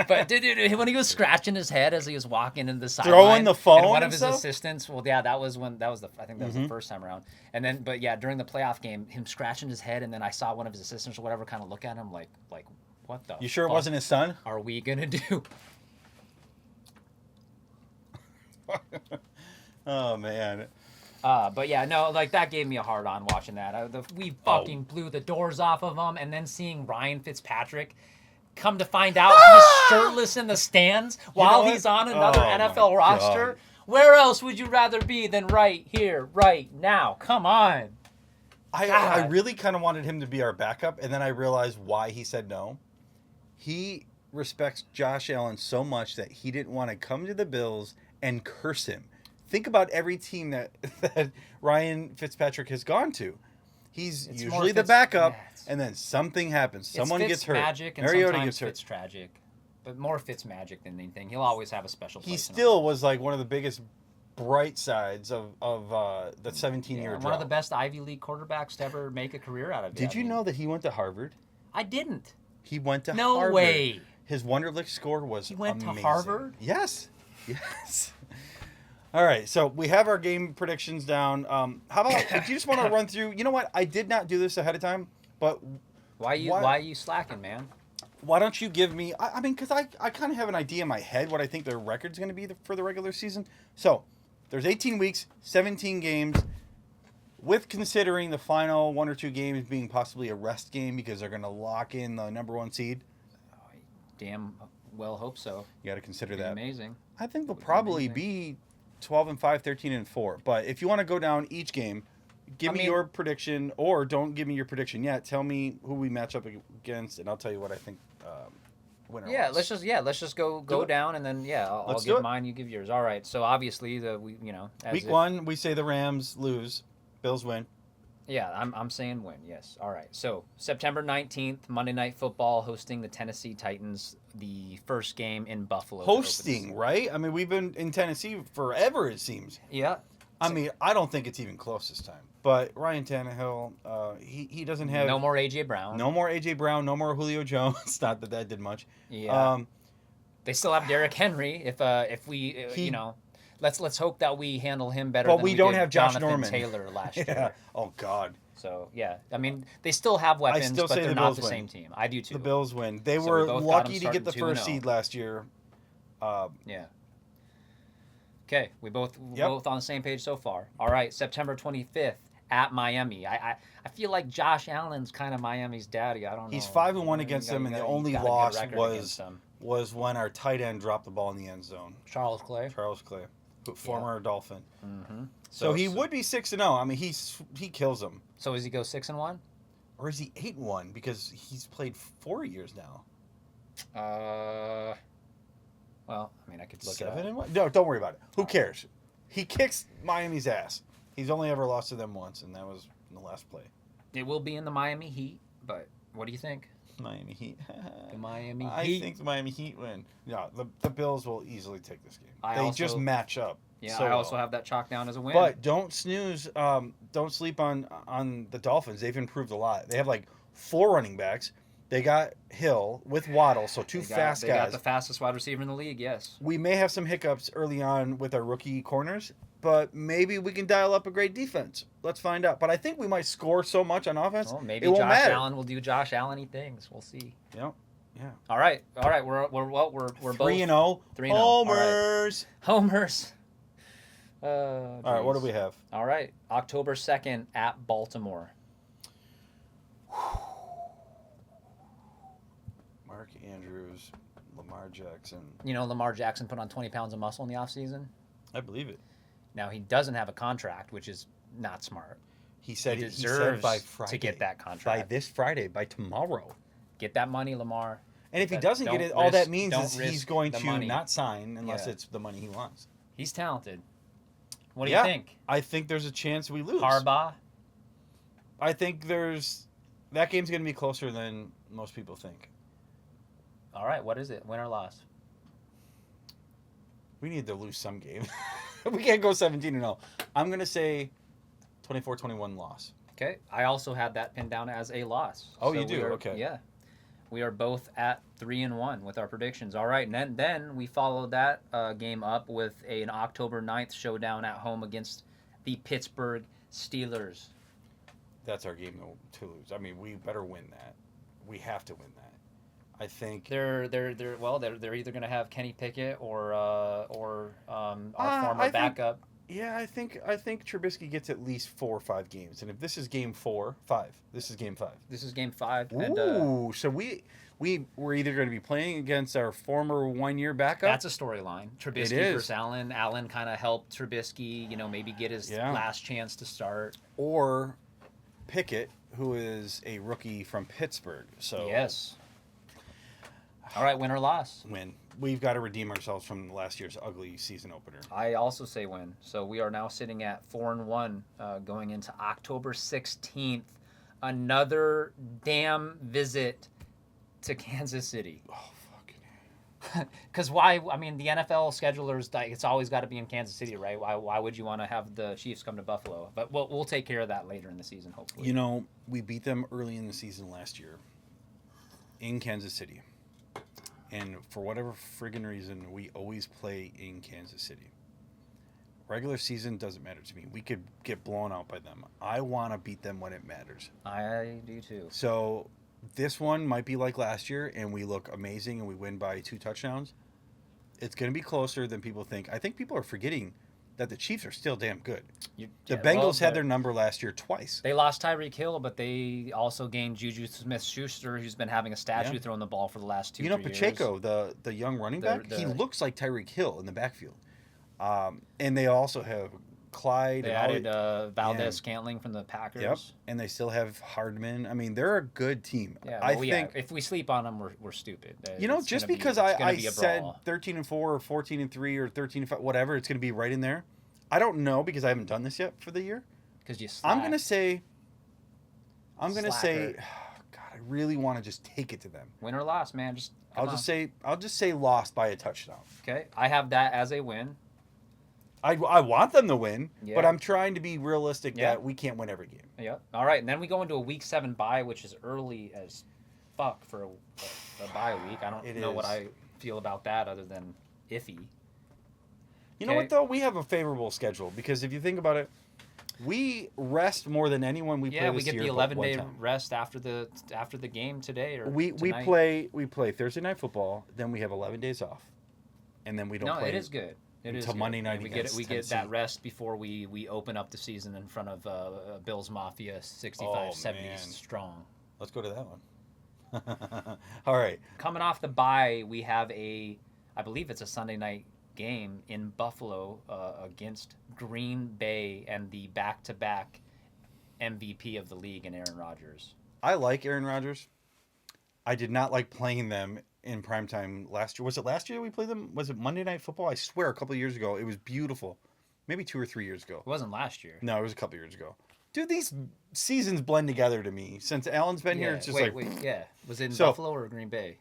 But dude, when he was scratching his head as he was walking into the sideline, throwing the phone, and one of and his stuff? assistants. Well, yeah, that was the first time around. And then, but yeah, during the playoff game, him scratching his head, and then I saw one of his assistants or whatever kind of look at him like what the? You sure fuck it wasn't his son? Are we gonna do? Oh man. But yeah, no, like that gave me a hard on watching that. We fucking blew the doors off of him, and then seeing Ryan Fitzpatrick come to find out he's shirtless in the stands while he's on another NFL roster. God. Where else would you rather be than right here, right now? Come on. I really kind of wanted him to be our backup, and then I realized why he said no. He respects Josh Allen so much that he didn't want to come to the Bills and curse him Think about every team that Ryan Fitzpatrick has gone to. He's It's usually the backup, and then something happens. Someone gets hurt. Magic and Mariota sometimes gets hurt. Fitz tragic, but more Fitz magic than anything. He'll always have a special place. He in still was like one of the biggest bright sides of the 17-year drought. one of the best Ivy League quarterbacks to ever make a career out of it. Did you know that he went to Harvard? I didn't. He went to No Harvard. way. His Wonderlic score was He went amazing. to Harvard? Yes. All right, so we have our game predictions down. How about if you just want to run through? You know what? I did not do this ahead of time, but why are you slacking, man? why don't you give me? I mean, because I kind of have an idea in my head what I think their record's going to be for the regular season. So there's 18 weeks, 17 games. With considering the final 1 or 2 games being possibly a rest game because they're going to lock in the number 1 seed. Damn well hope so. You got to consider that. Amazing. I think they'll probably be 12-5, 13-4. But if you want to go down each game, give me your prediction, or don't give me your prediction yet. Tell me who we match up against, and I'll tell you what I think. Winner. Yeah, let's just go down, and then I'll give mine. You give yours. All right. So obviously week 1 we say the Rams lose, Bills win. Yeah, I'm saying win. Yes. All right. So September 19th, Monday Night Football, hosting the Tennessee Titans. The first game in Buffalo. Hosting, right? I mean, we've been in Tennessee forever, it seems. Yeah. I mean, I don't think it's even close this time. But Ryan Tannehill, he doesn't have... No more A.J. Brown. No more A.J. Brown. No more Julio Jones. Not that did much. Yeah. They still have Derrick Henry. If we, let's hope that we handle him better. But than we don't have Josh Jonathan Norman. Taylor last Yeah. year. Oh God. So yeah, I mean they still have weapons, but they're not the same team. I do too. The Bills win. They So were we both got lucky them to get the starting first 2-0. seed last year. Yeah. Okay, we both on the same page so far. All right, September 25th at Miami. I feel like Josh Allen's kind of Miami's daddy. I don't know. He's 5-1 against them, and the only loss was when our tight end dropped the ball in the end zone. Charles Clay, former Dolphin. Mm-hmm. So he would be 6-0. I mean, he kills them. So does he go 6-1? Or is he 8-1 because he's played 4 years now? Well, I mean, I could look 7-1. No, don't worry about it. Who cares? He kicks Miami's ass. He's only ever lost to them once, and that was in the last play. It will be in the Miami Heat, but what do you think? Miami Heat. The Miami Heat. I think the Miami Heat win. No, the Bills will easily take this game. They also just match up. Yeah, so I also have that chalk down as a win. But don't snooze. Don't sleep on the Dolphins. They've improved a lot. They have like 4 running backs. They got Hill with Waddle, so two fast guys. They got the fastest wide receiver in the league, yes. We may have some hiccups early on with our rookie corners, but maybe we can dial up a great defense. Let's find out. But I think we might score so much on offense. Well, maybe it won't Josh matter. Allen will do Josh Allen-y things. We'll see. Yep. Yeah. All right. We're both 3-0. 3-0. Homers. Homers. All right. What do we have? All right. October 2nd at Baltimore. Mark Andrews, Lamar Jackson. You know, Lamar Jackson put on 20 pounds of muscle in the offseason. I believe it. Now, he doesn't have a contract, which is not smart. He said he he deserves by Friday, to get that contract. by this Friday, by tomorrow. Get that money, Lamar. And if he doesn't get it, all that means is he's going to not sign unless it's the money he wants. He's talented. What do you think? I think there's a chance we lose. Harbaugh? I think that game's going to be closer than most people think. All right, what is it? Win or loss? We need to lose some game. We can't go 17-0. I'm going to say 24-21 loss. Okay. I also had that pinned down as a loss. Oh, you do? Okay. Yeah. We are both at 3-1 with our predictions. All right, and then we followed that game up with an October 9th showdown at home against the Pittsburgh Steelers. That's our game to lose. I mean, we better win that. We have to win that. I think they're either going to have Kenny Pickett or our former backup. I think Trubisky gets at least 4 or 5 games, and if this is game 5. This is game 5. This is game 5. Ooh, so we're either going to be playing against our former 1-year backup. That's a storyline. Trubisky versus Allen. Allen kind of helped Trubisky, maybe get his last chance to start. Or Pickett, who is a rookie from Pittsburgh. So yes. All right, win or loss. Win. We've got to redeem ourselves from last year's ugly season opener. I also say win. So we are now sitting at 4-1, going into October 16th. Another damn visit to Kansas City. Oh, fucking. Because why? I mean, the NFL schedulers, it's always got to be in Kansas City, right? Why would you want to have the Chiefs come to Buffalo? But we'll take care of that later in the season, hopefully. You know, we beat them early in the season last year in Kansas City. And for whatever friggin' reason, we always play in Kansas City. Regular season doesn't matter to me. We could get blown out by them. I want to beat them when it matters. I do too. So this one might be like last year, and we look amazing, and we win by 2 touchdowns. It's going to be closer than people think. I think people are forgetting that the Chiefs are still damn good. The Bengals had their number last year twice. They lost Tyreek Hill, but they also gained Juju Smith-Schuster, who's been having a statue throwing the ball for the last 2 years. Pacheco, the young running back, he looks like Tyreek Hill in the backfield. And they also have Clyde. They added Valdez-Scantling from the Packers. Yep, and they still have Hardman. I mean, they're a good team. Yeah, I think if we sleep on them, we're stupid. Just because I said 13-4 or 14-3 or 13-5, whatever, it's going to be right in there. I don't know because I haven't done this yet for the year. Because you I'm going to say, oh, God, I really want to just take it to them. Win or loss, man. I'll just say lost by a touchdown. Okay, I have that as a win. I want them to win, but I'm trying to be realistic that we can't win every game. Yeah. All right, and then we go into a Week 7 bye, which is early as fuck for a bye week. I don't know what I feel about that other than iffy. You know what, though? We have a favorable schedule because if you think about it, we rest more than anyone we play this year. Yeah, we get the 11-day rest after the game today or we play Thursday Night Football, then we have 11 days off, and then we don't play. No, it is good. Until Monday night. We get that rest before we open up the season in front of Bills Mafia 65-70 strong. Let's go to that one. All right. Coming off the bye, we have I believe it's a Sunday night game in Buffalo against Green Bay and the back-to-back MVP of the league in Aaron Rodgers. I like Aaron Rodgers. I did not like playing them in primetime last year. Was it last year we played them? Was it Monday Night Football? I swear a couple of years ago. It was beautiful. Maybe 2 or 3 years ago. It wasn't last year. No, it was a couple of years ago. Dude, these seasons blend together to me. Since Allen's been here, it's just Was it in Buffalo or Green Bay?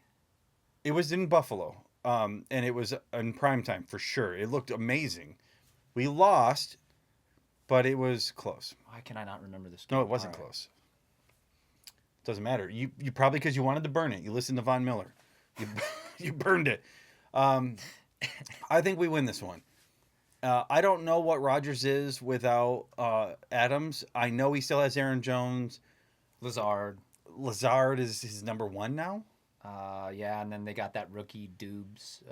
It was in Buffalo. And it was in primetime for sure. It looked amazing. We lost, but it was close. Why can I not remember this game? No, it wasn't close. Doesn't matter. You probably because you wanted to burn it. You listened to Von Miller. You burned it. I think we win this one. I don't know what Rodgers is without Adams. I know he still has Aaron Jones. Lazard is his number 1 now. And then they got that rookie Doobs.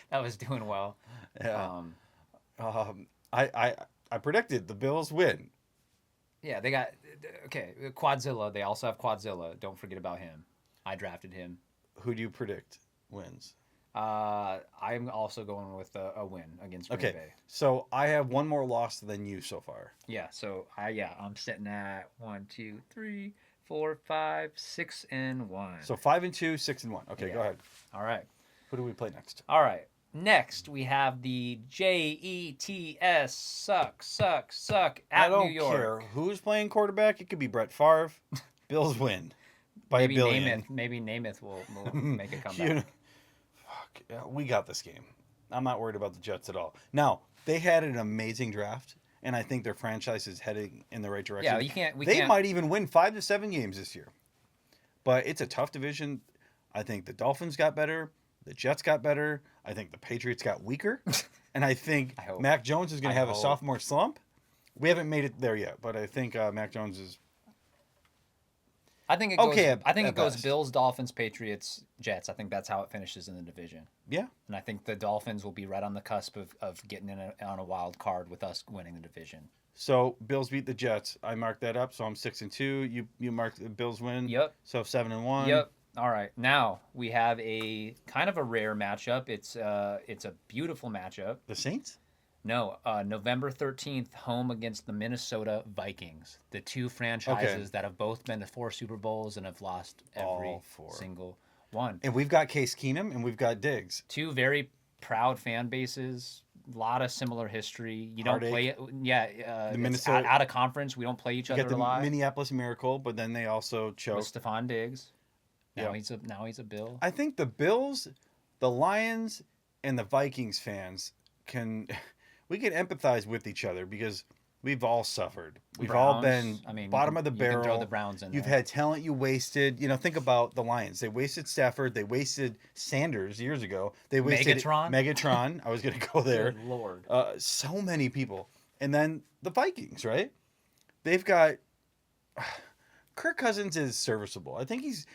That was doing well. Yeah. I predicted the Bills win. Yeah, they got Quadzilla. They also have Quadzilla. Don't forget about him. I drafted him. Who do you predict wins? I'm also going with a win against Green Bay. So I have one more loss than you so far. Yeah, so I'm sitting at 1, 2, 3, 4, 5, 6, and 1. So 5-2, 6-1. Okay, go ahead. All right. Who do we play next? All right. Next, we have the JETS suck at New York. I don't care who's playing quarterback. It could be Brett Favre. Bills win by a billion. Maybe Namath will make a comeback. We got this game. I'm not worried about the Jets at all. Now, they had an amazing draft, and I think their franchise is heading in the right direction. Yeah, they might even win 5 to 7 games this year. But it's a tough division. I think the Dolphins got better. The Jets got better. I think the Patriots got weaker. And I think Mac Jones is going to have a sophomore slump. We haven't made it there yet, but I think Mac Jones is I think it goes Bills, Dolphins, Patriots, Jets. I think that's how it finishes in the division. Yeah. And I think the Dolphins will be right on the cusp of getting in on a wild card with us winning the division. So Bills beat the Jets. I marked that up. So I'm 6-2. You marked the Bills win. Yep. So 7-1. Yep. All right. Now we have a kind of a rare matchup. It's a beautiful matchup. The Saints? No, November 13th, home against the Minnesota Vikings. The two franchises that have both been to 4 Super Bowls and have lost every All 4. single one. And we've got Case Keenum and we've got Diggs. Two very proud fan bases. A lot of similar history. You don't Heartache. play. The Minnesota out of conference. We don't play each You other got the a lot. Minneapolis Miracle, but then they also With choked. Stephon Diggs. Now Yeah. he's a Bill. I think the Bills, the Lions, and the Vikings fans we can empathize with each other because we've all suffered. We've all been bottom of the barrel. You can throw the Browns in You've there. had talent you wasted. Think about the Lions. They wasted Stafford. They wasted Sanders years ago. They wasted Megatron. I was going to go there. Good Lord. So many people. And then the Vikings, right? They've got Kirk Cousins is serviceable. I think he's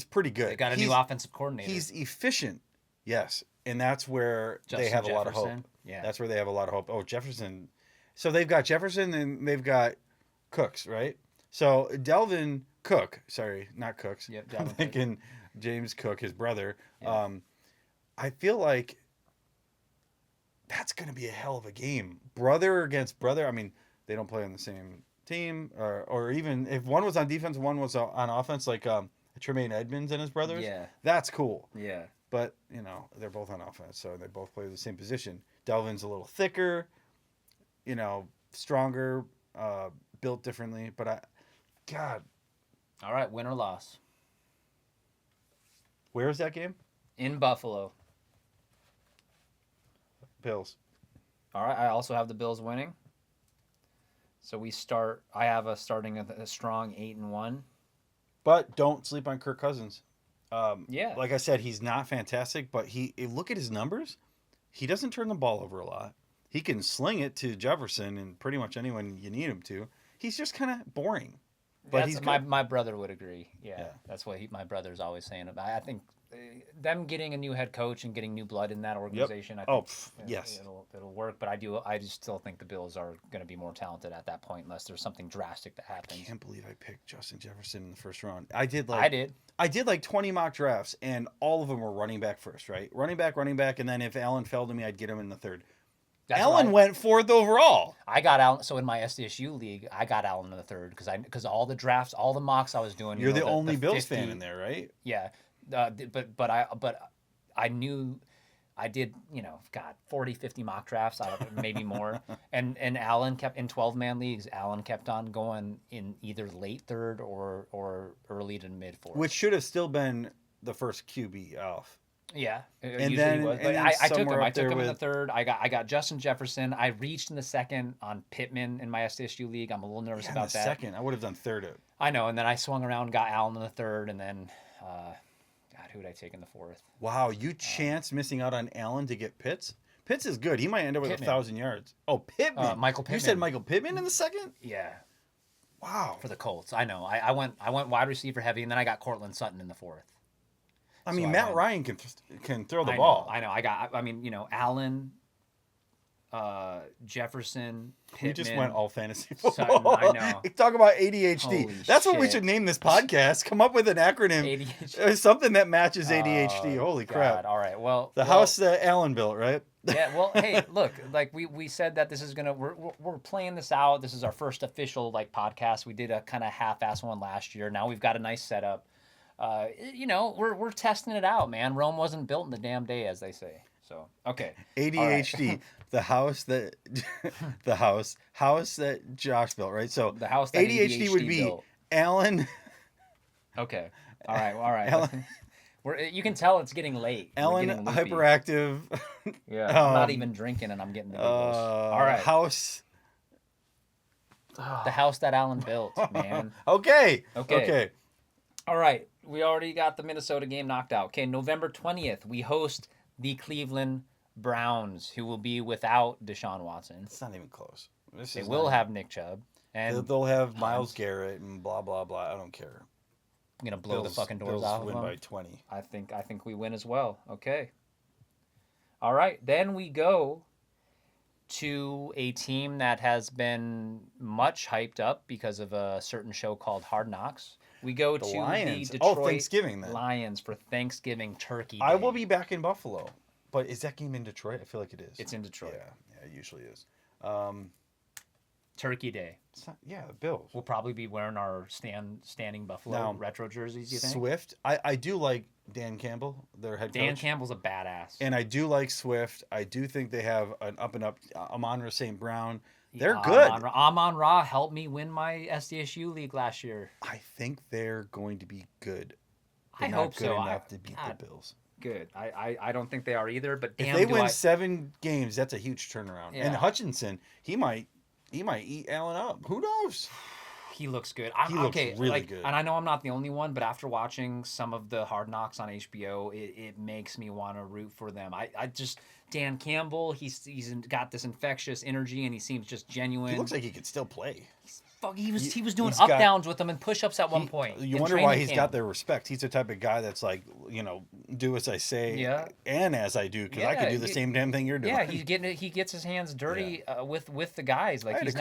pretty good. They got a new offensive coordinator. He's efficient. Yes. And that's where they have a lot of hope. Yeah. That's where they have a lot of hope. Oh, Jefferson. So they've got Jefferson and they've got Cooks, right? So Delvin Cook, sorry, not Cooks. Yep, I'm thinking James Cook, his brother. Yeah. I feel like that's going to be a hell of a game. Brother against brother. I mean, they don't play on the same team, or even if one was on defense, one was on offense, like Tremaine Edmonds and his brothers. Yeah. That's cool. Yeah. But, they're both on offense, so they both play the same position. Delvin's a little thicker, stronger, built differently. But God. All right, win or loss. Where is that game? In Buffalo. Bills. All right, I also have the Bills winning. So I have a starting a strong 8-1. But don't sleep on Kirk Cousins. Yeah. Like I said, he's not fantastic, but look at his numbers. He doesn't turn the ball over a lot. He can sling it to Jefferson and pretty much anyone you need him to. He's just kind of boring. But he's my brother would agree. Yeah. That's what my brother's always saying. I think them getting a new head coach and getting new blood in that organization, Yep. I think yes. it'll work. But I just still think the Bills are going to be more talented at that point unless there's something drastic that happens. I can't believe I picked Justin Jefferson in the first round. I did like 20 mock drafts, and all of them were running back first, right? Running back, and then if Allen fell to me, I'd get him in the third. Allen went 4th overall. I got Allen. So in my SDSU league, I got Allen in the 3rd because all the drafts, all the mocks I was doing. You're the only Bills fan in there, right? Yeah, but I knew I did 40, 50 mock drafts, maybe more, and Allen kept in 12-man leagues. Allen kept on going in either late 3rd or early to mid 4th, which should have still been the first QB off. Yeah, and usually then, was. But I took him. I took him in the 3rd. I got Justin Jefferson. I reached in the 2nd on Pittman in my SDSU league. I'm a little nervous about that. Second, I would have done 3rd. I know, and then I swung around and got Allen in the 3rd, and then God, who would I take in the 4th? Wow, you chanced missing out on Allen to get Pitts? Pitts is good. He might end up with 1,000 yards. Oh, Pittman. Michael Pittman. You said Michael Pittman in the 2nd? Yeah. Wow. For the Colts. I know. I went wide receiver heavy, and then I got Cortland Sutton in the 4th. I mean, Matt Ryan can throw the ball. I know. Allen, Jefferson, Pittman. We just went all fantasy football. Sutton, I know. Talk about ADHD. Holy That's what we shit. should name this podcast. Come up with an acronym. ADHD. Something that matches ADHD. Holy crap. God. All right. Well, the house that Allen built, right? Yeah. Well, hey, look, like we said that this is we're playing this out. This is our first official podcast. We did a kind of half-ass one last year. Now we've got a nice setup. We're testing it out, man. Rome wasn't built in the damn day, as they say. So okay. ADHD, right. the house that Josh built, right? So the house that ADHD would be built. Alan. Okay. All right. Alan, you can tell it's getting late. Alan hyperactive. Yeah. I'm not even drinking, and I'm getting the giggles. All right. House. The house that Alan built, man. Okay. All right, we already got the Minnesota game knocked out. Okay, November 20th, we host the Cleveland Browns, who will be without Deshaun Watson. It's not even close. They will have Nick Chubb. And they'll have Myles Garrett and blah, blah, blah. I don't care. I'm going to blow the fucking doors off of them. Win by 20. I think we win as well. Okay. All right, then we go to a team that has been much hyped up because of a certain show called Hard Knocks. We go to Lions. the Detroit Thanksgiving then. Lions for Thanksgiving Turkey Day. I will be back in Buffalo. But is that game in Detroit? I feel like it is. It's in Detroit. Yeah. Yeah, it usually is. Turkey Day. Yeah, the Bills. We'll probably be wearing our standing Buffalo Now, retro jerseys, you think? Swift. I do like Dan Campbell, their head coach. Dan Campbell's a badass. And I do like Swift. I do think they have an up and up. Amon-Ra St. Brown. They're good. Amon-Ra helped me win my SDSU league last year. I think they're going to be good. I hope so. Not good enough to beat the Bills. Good. I don't think they are either. But if they win 7 games, that's a huge turnaround. Yeah. And Hutchinson, he might eat Allen up. Who knows? He looks good. He looks really good. And I know I'm not the only one, but after watching some of the Hard Knocks on HBO, it makes me want to root for them. I just Dan Campbell, he's got this infectious energy, and he seems just genuine. He looks like he could still play. He was doing up downs with them and push ups at one point. You wonder why he's got their respect. He's the type of guy that's like, do as I say and as I do, because I could do the same damn thing you're doing. Yeah, he gets his hands dirty with the guys. Like he's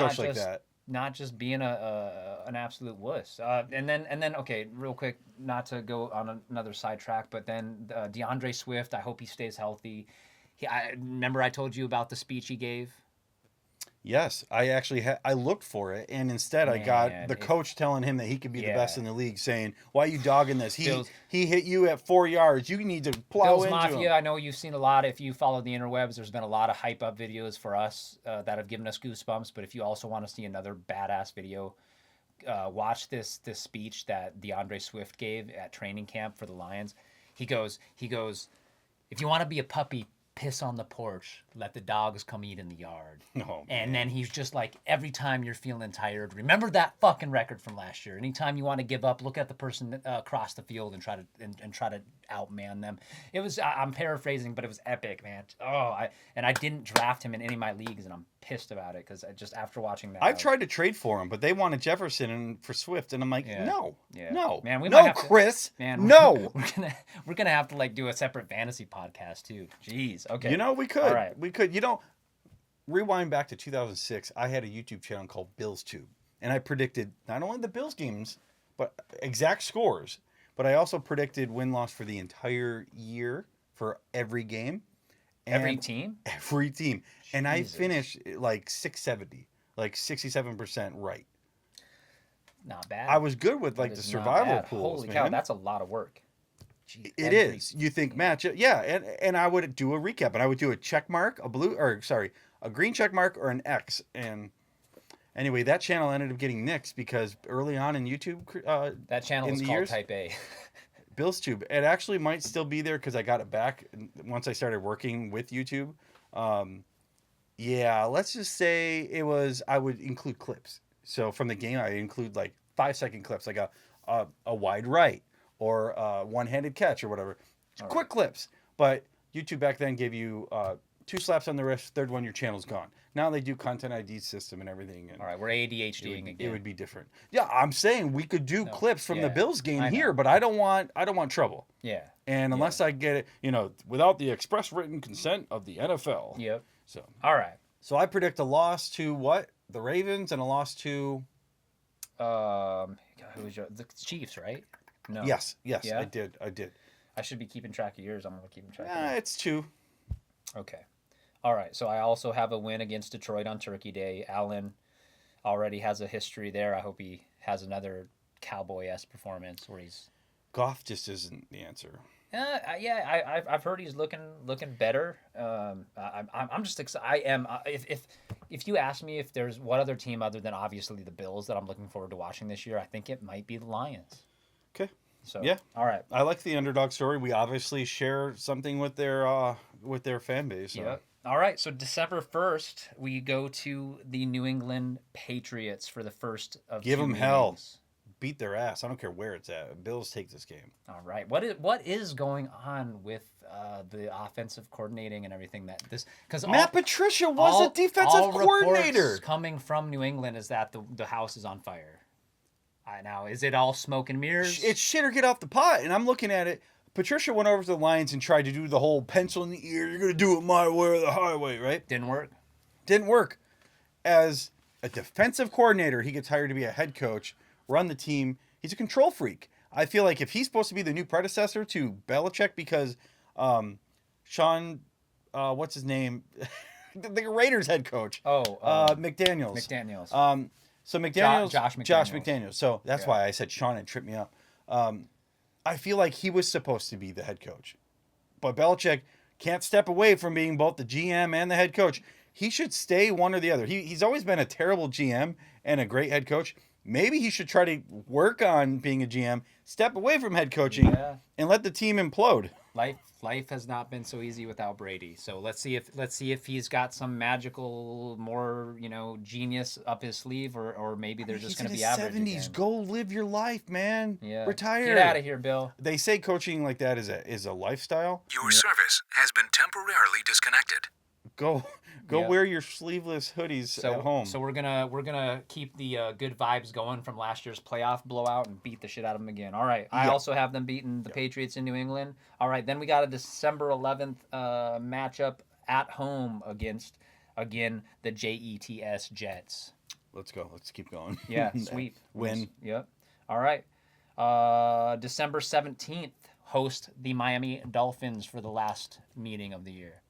not just being an absolute wuss. And then okay, real quick, not to go on another sidetrack, but then DeAndre Swift, I hope he stays healthy. Remember I told you about the speech he gave? Yes, I actually I looked for it, and instead I got the coach telling him that he could be the best in the league, saying, "Why are you dogging this? He hit you at 4 yards. You need to plow Bills into Mafia, him." I know you've seen a lot. If you follow the interwebs, there's been a lot of hype up videos for us that have given us goosebumps. But if you also want to see another badass video, watch this speech that DeAndre Swift gave at training camp for the Lions. He goes, "If you want to be a puppy, piss on the porch, let the dogs come eat in the yard." And then he's just like, every time you're feeling tired, remember that fucking record from last year. Anytime you want to give up, look at the person across the field and try to outman them. It was, I'm paraphrasing, but it was epic, man. I didn't draft him in any of my leagues, and I'm pissed about it because just after watching that, I've tried to trade for him, but they wanted Jefferson for Swift, and I'm like, no, man, Chris, no. We're gonna have to like do a separate fantasy podcast too. Jeez, okay. We could, all right. We could. Rewind back to 2006. I had a YouTube channel called Bills Tube, and I predicted not only the Bills games, but exact scores. But I also predicted win-loss for the entire year for every game. Every team? Every team. Jesus. And I finished like 670, like 67% right. Not bad. I was good with like the survival pools. Holy cow, that's a lot of work. Jeez, it is. You think match? Yeah, and I would do a recap, and I would do a check mark, a green check mark or an X. And anyway, that channel ended up getting nixed because early on in YouTube, that channel was called Type A. Bills Tube. It actually might still be there because I got it back once I started working with YouTube. Let's just say it was. I would include clips. So from the game, I include like 5-second clips, like a wide right or one-handed catch or whatever. Quick clips. But YouTube back then gave you 2 slaps on the wrist, third one, your channel's gone. Now they do content ID system and everything. And all right, we're ADHDing again. It would be different. Yeah, I'm saying we could do clips from the Bills game here, but I don't want trouble. Yeah. And unless I get it, without the express written consent of the NFL. Yep. So. All right. So I predict a loss to what? The Ravens, and a loss to the Chiefs, right? No. Yes, yeah? I did. I should be keeping track of yours. I'm not keeping track of yours. It's 2. Okay. All right. So I also have a win against Detroit on Turkey Day. Allen already has a history there. I hope he has another Cowboy-esque performance where he's... Goff just isn't the answer. I've heard he's looking better. I'm just excited. I am. If you ask me if there's what other team other than obviously the Bills that I'm looking forward to watching this year, I think it might be the Lions. Okay. So yeah. All right. I like the underdog story. We obviously share something with their fan base. So. Yep. All right. So December 1st, we go to the New England Patriots for the first of Give 2 them meetings. hell. Beat their ass. I don't care where it's at. Bills take this game. All right. What is going on with the offensive coordinating and everything because Matt Patricia was a defensive coordinator. Coming from New England is that the house is on fire. Now, is it all smoke and mirrors? It's shit or get off the pot. And I'm looking at it. Patricia went over to the Lions and tried to do the whole pencil in the ear. You're going to do it my way or the highway, right? Didn't work. Didn't work. As a defensive coordinator, he gets hired to be a head coach, run the team. He's a control freak. I feel like if he's supposed to be the new predecessor to Belichick, because Sean, what's his name? the Raiders head coach. McDaniels. McDaniels. So McDaniels, Josh Josh McDaniels. McDaniels. So that's why I said Sean and tripped me up. I feel like he was supposed to be the head coach, but Belichick can't step away from being both the GM and the head coach. He should stay one or the other. He's always been a terrible GM and a great head coach. Maybe he should try to work on being a GM, step away from head coaching, and let the team implode. Life has not been so easy without Brady. So let's see if he's got some magical, more genius up his sleeve, or maybe they're just going to be average. 70s. Again. Go live your life, man. Yeah. Retire. Get out of here, Bill. They say coaching like that is a lifestyle. Your service has been temporarily disconnected. Go wear your sleeveless hoodies at home. So we're gonna keep the good vibes going from last year's playoff blowout and beat the shit out of them again. All right. I also have them beating the Patriots in New England. All right. Then we got a December 11th matchup at home against the Jets Jets. Let's go. Let's keep going. Yeah. Sweep. Win. Yep. All right. December 17th, host the Miami Dolphins for the last meeting of the year.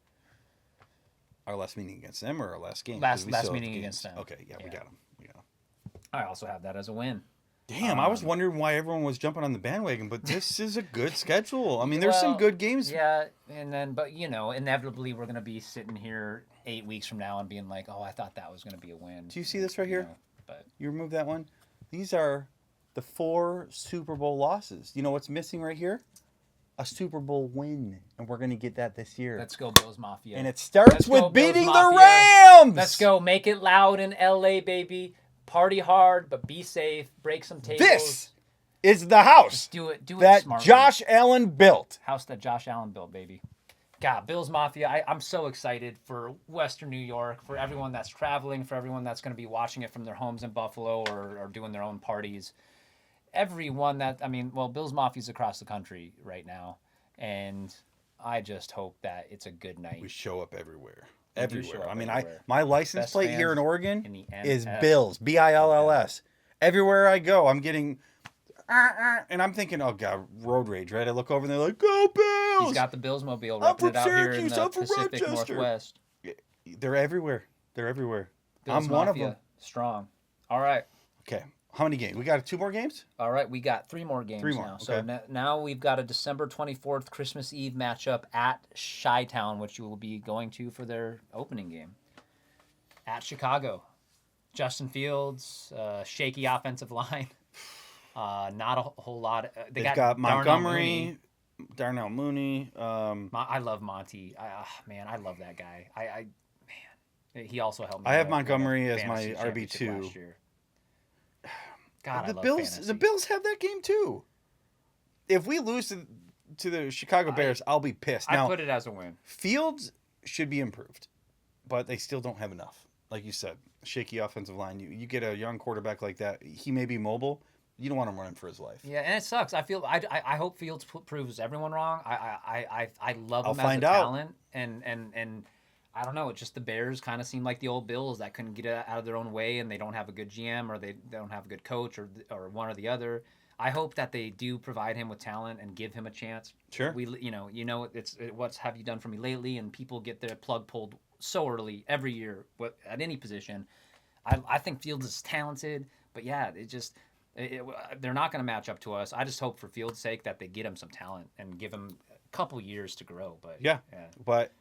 Our last meeting against them or our last game? Last meeting against them. Okay, yeah, we got them. I also have that as a win. Damn, I was wondering why everyone was jumping on the bandwagon, but this is a good schedule. I mean, there's some good games. Yeah, but inevitably we're going to be sitting here 8 weeks from now and being like, oh, I thought that was going to be a win. Do you see this right here? But you remove that one. These are the 4 Super Bowl losses. You know what's missing right here? A Super Bowl win, and we're going to get that this year. Let's go, Bills Mafia. And it starts with beating the Rams! Let's go. Make it loud in L.A., baby. Party hard, but be safe. Break some tables. This is the house. Just do it that smartly. Josh Allen built. House that Josh Allen built, baby. God, Bills Mafia, I'm so excited for Western New York, for everyone that's traveling, for everyone that's going to be watching it from their homes in Buffalo or doing their own parties. Everyone Bills Mafia's across the country right now, and I just hope that it's a good night. We show up everywhere. My license Best plate here in fans Oregon in the is NF. Bills, Bills. Everywhere I go, I'm getting, and I'm thinking, oh God, road rage, right? I look over and they're like, go Bills! He's got the Bills mobile I'm ripping from it out here in Syracuse, the I'm from Pacific Rochester. Northwest. They're everywhere. Bills I'm one of Mafia, them. strong. All right. Okay. How many games? We got 2 more games? All right, we got 3 more games now. So now we've got a December 24th Christmas Eve matchup at Chi-Town, which you will be going to for their opening game. At Chicago. Justin Fields, shaky offensive line. Not a whole lot. They've got Montgomery, Darnell Mooney. I love Monty. I love that guy. He also helped me. I have Montgomery as my fantasy championship RB2. last year. God, The I love Bills. fantasy. The Bills have that game too. If we lose to the Chicago Bears, I'll be pissed. Now, I put it as a win. Fields should be improved, but they still don't have enough. Like you said, shaky offensive line. You get a young quarterback like that. He may be mobile. You don't want him running for his life. Yeah, and it sucks. I hope Fields proves everyone wrong. I love him I'll as find a out. talent, and I don't know. It's just the Bears kind of seem like the old Bills that couldn't get out of their own way, and they don't have a good GM or they don't have a good coach or one or the other. I hope that they do provide him with talent and give him a chance. Sure. What have you done for me lately? And people get their plug pulled so early every year at any position. I think Fields is talented, but yeah, they're not going to match up to us. I just hope for Fields' sake that they get him some talent and give him a couple years to grow. But but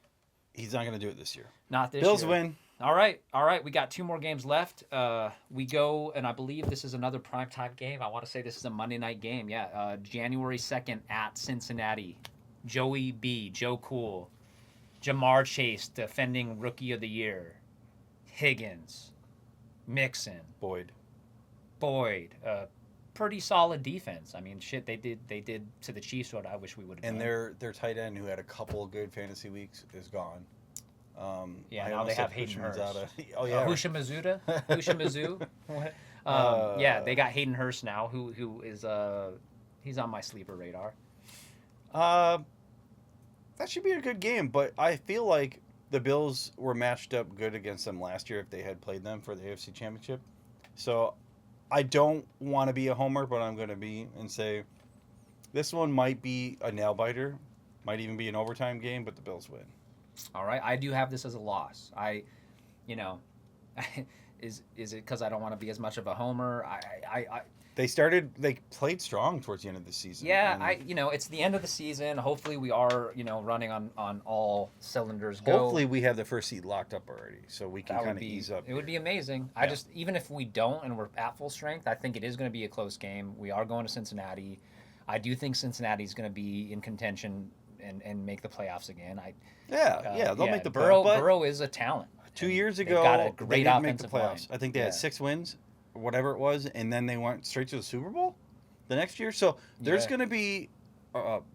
he's not going to do it this year. Not this Bills year. win. All right. We got 2 more games left. We go, and I believe this is another primetime game. I want to say this is a Monday night game. Yeah, January 2nd at Cincinnati. Joey B, Joe Cool, Jamar Chase, defending Rookie of the Year, Higgins, Mixon, Boyd. Pretty solid defense. I mean, shit, they did to the Chiefs what I wish we would have done. And their tight end, who had a couple of good fantasy weeks, is gone. Now they have Hayden Hurst. Oh yeah, Husha Mizzou. They got Hayden Hurst now, who is he's on my sleeper radar. That should be a good game, but I feel like the Bills were matched up good against them last year if they had played them for the AFC Championship. So I don't want to be a homer, but I'm going to be and say this one might be a nail biter, might even be an overtime game, but the Bills win. All right, I do have this as a loss. You know, is it because I don't want to be as much of a homer? They played strong towards the end of the season. Yeah, and it's the end of the season. Hopefully, we are running on all cylinders. Go. hopefully we have the first seed locked up already, so we can That kind would of ease up. It would be amazing. Yeah. Even if we don't and we're at full strength, I think it is going to be a close game. We are going to Cincinnati. I do think Cincinnati's going to be in contention and make the playoffs again. They'll make the Burrow. playoffs. But Burrow is a talent. 2 and years they've ago, got a they great didn't make the offensive playoffs. line. I think they had 6 wins, or whatever it was, and then they went straight to the Super Bowl the next year. So there's Yeah. going to be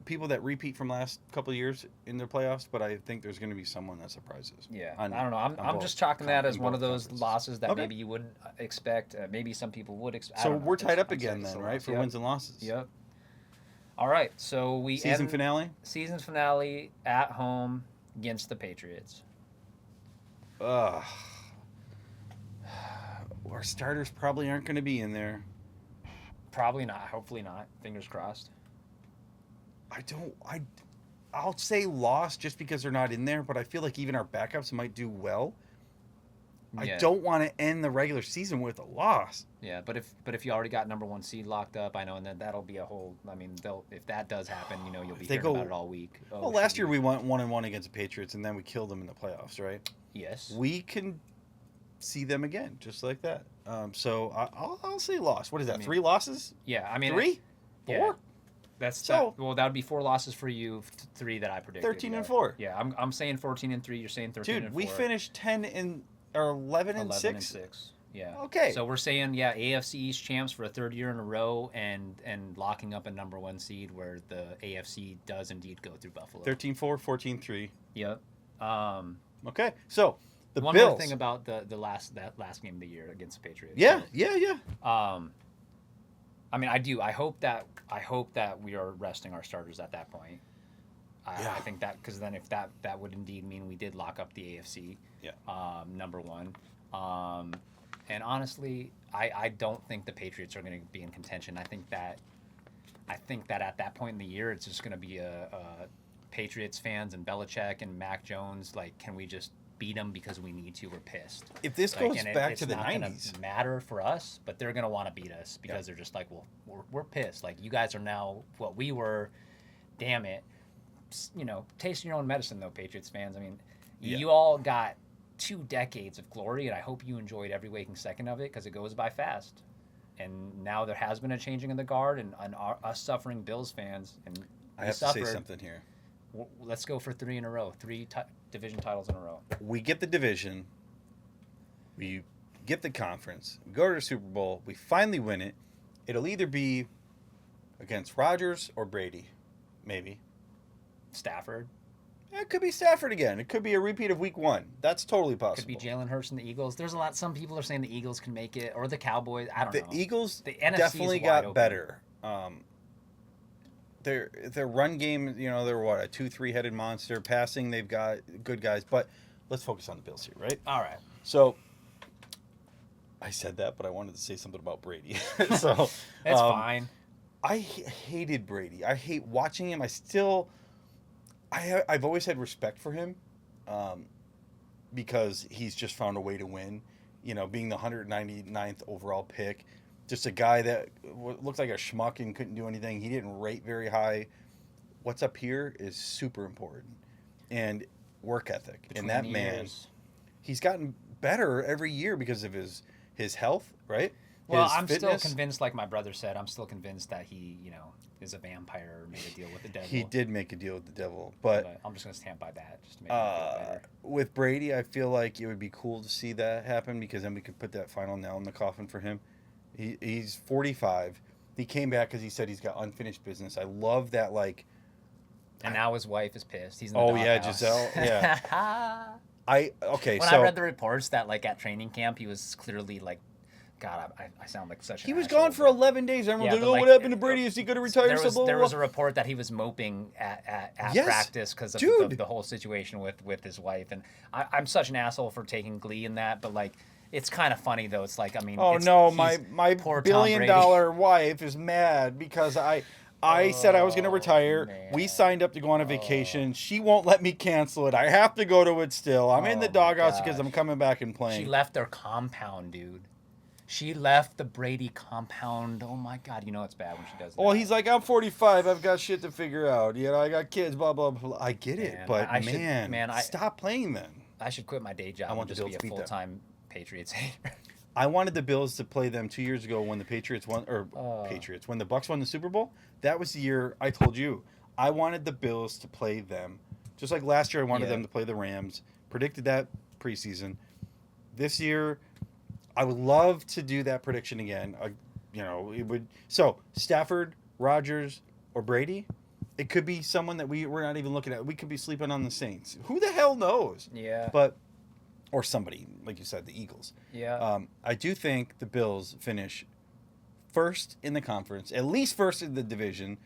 people that repeat from last couple of years in their playoffs, but I think there's going to be someone that surprises. Yeah, on- I don't know. I'm both just chalking that as in one of both those conferences. losses that Okay. maybe you wouldn't expect. Maybe some people would expect. So we're tied up again then, right, for wins and losses. Yep. All right, so we Season end finale. season finale at home against the Patriots. Ugh. Our starters probably aren't going to be in there. Probably not. Hopefully not. Fingers crossed. I'll say loss just because they're not in there, but I feel like even our backups might do well. I Yeah. don't want to end the regular season with a loss. Yeah, but if you already got number 1 seed locked up, I know, and then that'll be a whole. I mean, if that does happen, you'll be If they hearing go- about it all week. Oh, Well, last year we went 1-1 against the Patriots, and then we killed them in the playoffs, right? yes. We can see them again, just like that. So I'll say loss. What is that? I mean, 3 losses? Yeah, I mean 3? 4? yeah. That's So- that would be 4 losses for you, 3 that I predicted. 13 and yeah. 4. Yeah, I'm saying 14-3. You're saying 13 Dude, and 4. we finished 10 or 11 and 11 6. and 6. Yeah. Okay. So we're saying AFC East champs for a 3rd year in a row, and locking up a number 1 seed where the AFC does indeed go through Buffalo. 13-4, 14-3. Yep. Okay. So the One Bills. more thing about the last game of the year against the Patriots. Yeah. I mean, I hope that we are resting our starters at that point. Yeah. I think that because then if that would indeed mean we did lock up the AFC. Yeah. Number 1. And honestly, I don't think the Patriots are going to be in contention. I think that at that point in the year, it's just going to be a Patriots fans and Belichick and Mac Jones. Like, can we just beat them because we need to? We're pissed. If this Like, goes and back it's to the not gonna 90s. matter for us, but they're going to want to beat us because they're just like, well, we're pissed. Like, you guys are now what we were. Damn it. Taste your own medicine, though, Patriots fans. I mean, you all got 2 decades of glory, and I hope you enjoyed every waking second of it because it goes by fast. And now there has been a changing of the guard, and us suffering Bills fans. And I have to say something here. Let's go for 3 in a row, 3 division titles in a row. We get the division. We get the conference. We go to the Super Bowl. We finally win it. It'll either be against Rodgers or Brady, maybe. Stafford. It could be Stafford again. It could be a repeat of Week 1. That's totally possible. Could be Jalen Hurts and the Eagles. There's a lot. Some people are saying the Eagles can make it, or the Cowboys. I don't know. The Eagles The NFC is definitely wide got open. better. Their run game, they're what, a 2-3 headed monster. Passing, they've got good guys. But let's focus on the Bills here, right? All right. So I said that, but I wanted to say something about Brady. So That's fine. I hated Brady. I hate watching him. I've always had respect for him because he's just found a way to win. Being the 199th overall pick, just a guy that looked like a schmuck and couldn't do anything. He didn't rate very high. What's up here is super important, and work ethic. Between And that the man, years. he's gotten better every year because of his health, right? Well, His I'm fitness. still convinced, like my brother said, I'm still convinced that he, is a vampire or made a deal with the devil. He did make a deal with the devil, but I'm just going to stand by that just to make me feel better. with Brady, I feel like it would be cool to see that happen because then we could put that final nail in the coffin for him. He's 45. He came back because he said he's got unfinished business. I love that, like. And now his wife is pissed. He's in the Oh yeah, doghouse. Giselle. Yeah. When When I read the reports that like at training camp he was clearly like, God, I sound like such. he an was asshole, gone for but- 11 days. Everyone's Yeah, like, but, "Oh, like, what happened to Brady? Is he going to retire?" There was a report that he was moping at Yes. practice because of Dude. the whole situation with his wife, and I'm such an asshole for taking glee in that, but like it's kind of funny though. It's like, I mean, Oh it's, no, he's my poor $1 Tom billion Brady. wife is mad because I said I was going to retire. man. We signed up to go on a vacation. She won't let me cancel it. I have to go to it still. I'm in the my doghouse because gosh. I'm coming back and playing. She left their compound, dude. She left the Brady compound. Oh my God, you know it's bad when she does that. Well, he's like, I'm 45. I've got shit to figure out. You know, I got kids, blah, blah, blah. I get it. Man, But, I should- stop playing then. I should quit my day job I want and the just Bills be to a beat them. full-time Patriots hater. I wanted the Bills to play them 2 years ago when the Patriots won, or Patriots, when the Bucks won the Super Bowl. That was the year I told you. I wanted the Bills to play them. Just like last year, I wanted them to play the Rams. Predicted that preseason. This year, I would love to do that prediction again. It would. So Stafford, Rodgers, or Brady. It could be someone that we're not even looking at. We could be sleeping on the Saints. Who the hell knows? Yeah. Or somebody like you said, the Eagles. Yeah. I do think the Bills finish first in the conference, at least first in the division.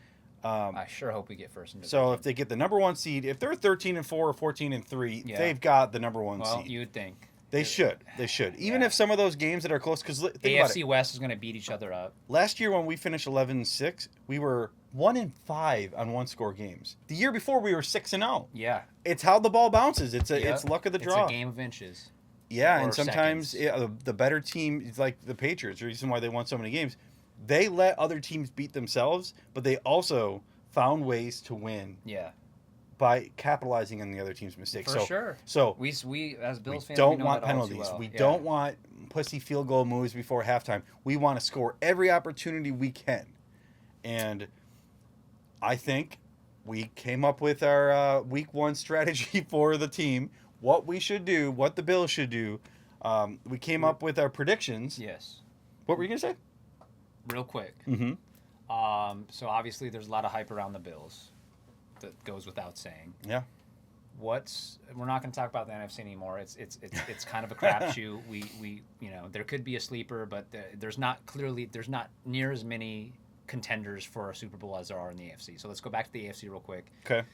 I sure hope we get first in So if they get the number 1 seed, if they're 13-4 or 14-3, they've got the number 1 well, seed. you would think. They should. Even if some of those games that are close, because think about AFC it. West is going to beat each other up. Last year when we finished 11-6, we were 1-5 on one-score games. The year before we were 6-0. Yeah. It's how the ball bounces. It's luck of the draw. It's a game of inches. Yeah, or and sometimes the better team is like the Patriots. The reason why they won so many games, they let other teams beat themselves, but they also found ways to win. Yeah. By capitalizing on the other team's mistakes. For sure. So we as Bills fans, don't we know want that all too penalties. well. We don't want pussy field goal moves before halftime. We want to score every opportunity we can. And I think we came up with our week 1 strategy for the team, what we should do, what the Bills should do. We came up with our predictions. Yes. What were you going to say? Real quick. Mm-hmm. So obviously there's a lot of hype around the Bills. That goes without saying. Yeah. We're not going to talk about the NFC anymore. It's kind of a crapshoot. We there could be a sleeper, but there's not near as many contenders for a Super Bowl as there are in the AFC. So let's go back to the AFC real quick. Okay.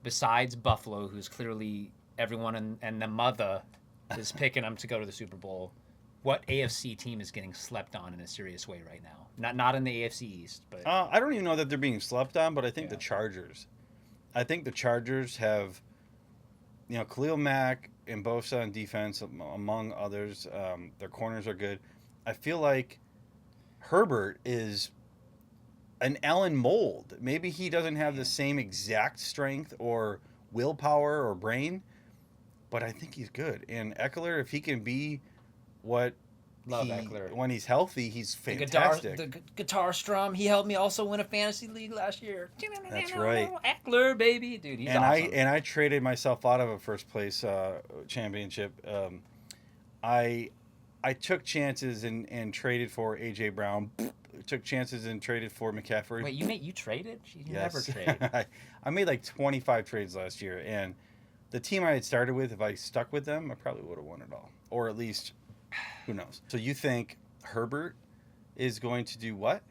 Besides Buffalo, who's clearly everyone and the mother is picking them to go to the Super Bowl, what AFC team is getting slept on in a serious way right now? Not in the AFC East, but I don't even know that they're being slept on, but I think the Chargers. I think the Chargers have, Khalil Mack and Bosa on defense, among others. Their corners are good. I feel like Herbert is an Allen mold. Maybe he doesn't have the same exact strength or willpower or brain, but I think he's good. And Eckler, if he can be what Eckler. When he's healthy, he's fantastic. The guitar strum. He helped me also win a fantasy league last year. That's right. Eckler, baby, dude, he's awesome. I traded myself out of a first place championship. I took chances and traded for AJ Brown. Took chances and traded for McCaffrey. Wait, you traded? You Yes. never trade. I made like 25 trades last year, and the team I had started with, if I stuck with them, I probably would have won it all, or at least. Who knows? So you think Herbert is going to do what?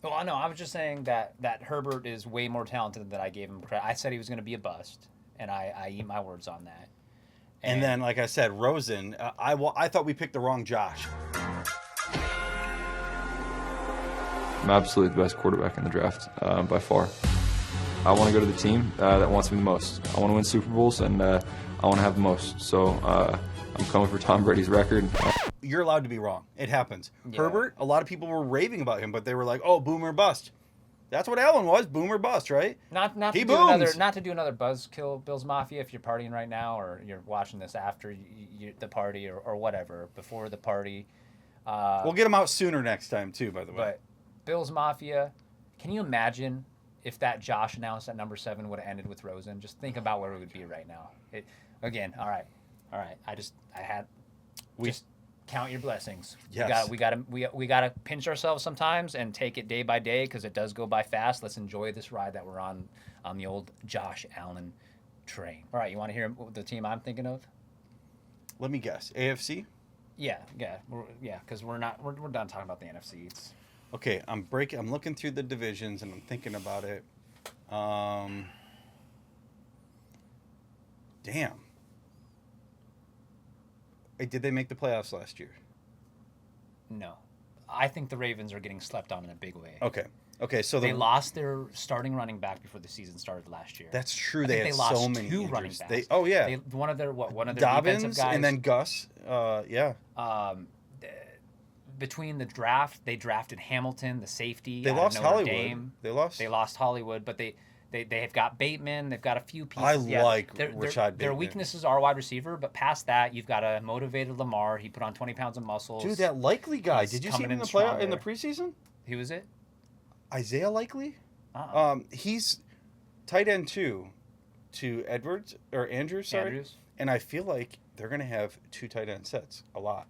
Well, no, I was just saying that Herbert is way more talented than I gave him credit. I said he was going to be a bust, and I eat my words on that. And then, like I said, Rosen, I thought we picked the wrong Josh. I'm absolutely the best quarterback in the draft, by far. I want to go to the team that wants me the most. I want to win Super Bowls, and I want to have the most. So I'm coming for Tom Brady's record. You're allowed to be wrong. It happens. Yeah. Herbert, a lot of people were raving about him, but they were like, "Oh, boom or bust." That's what Allen was, boom or bust, right? Not to He do booms. another buzzkill Bills Mafia if you're partying right now or you're watching this after the party or whatever before the party. We'll get him out sooner next time too, by the way. But Bills Mafia, can you imagine if that Josh announced at number 7 would have ended with Rosen? Just think about where we would be right now. All right. Just count your blessings. Yes. We gotta pinch ourselves sometimes and take it day by day because it does go by fast. Let's enjoy this ride that we're on the old Josh Allen train. All right, you want to hear the team I'm thinking of? Let me guess. AFC? Yeah, because we're done talking about the NFC. Okay, I'm looking through the divisions and I'm thinking about it. Damn. Hey, did they make the playoffs last year? No. I think the Ravens are getting slept on in a big way. Okay. Okay, so They lost their starting running back before the season started last year. That's true. I They think had lost so many two running injuries. backs. One of their defensive Dobbins guys. and then Gus. Yeah. Between the draft, they drafted Hamilton, the safety. They out lost of Notre Hollywood. Dame. They lost Hollywood, but they have got Bateman. They've got a few pieces. I like Rashad Bateman. Their weaknesses are wide receiver, but past that, you've got a motivated Lamar. He put on 20 pounds of muscles. Dude, that Likely guy. He's Did you see him coming in the in playoff in the stronger. preseason? Who is it? Isaiah Likely. Uh-uh. He's tight end too, to Andrews. Sorry. Andrews. And I feel like they're gonna have 2 tight end sets a lot.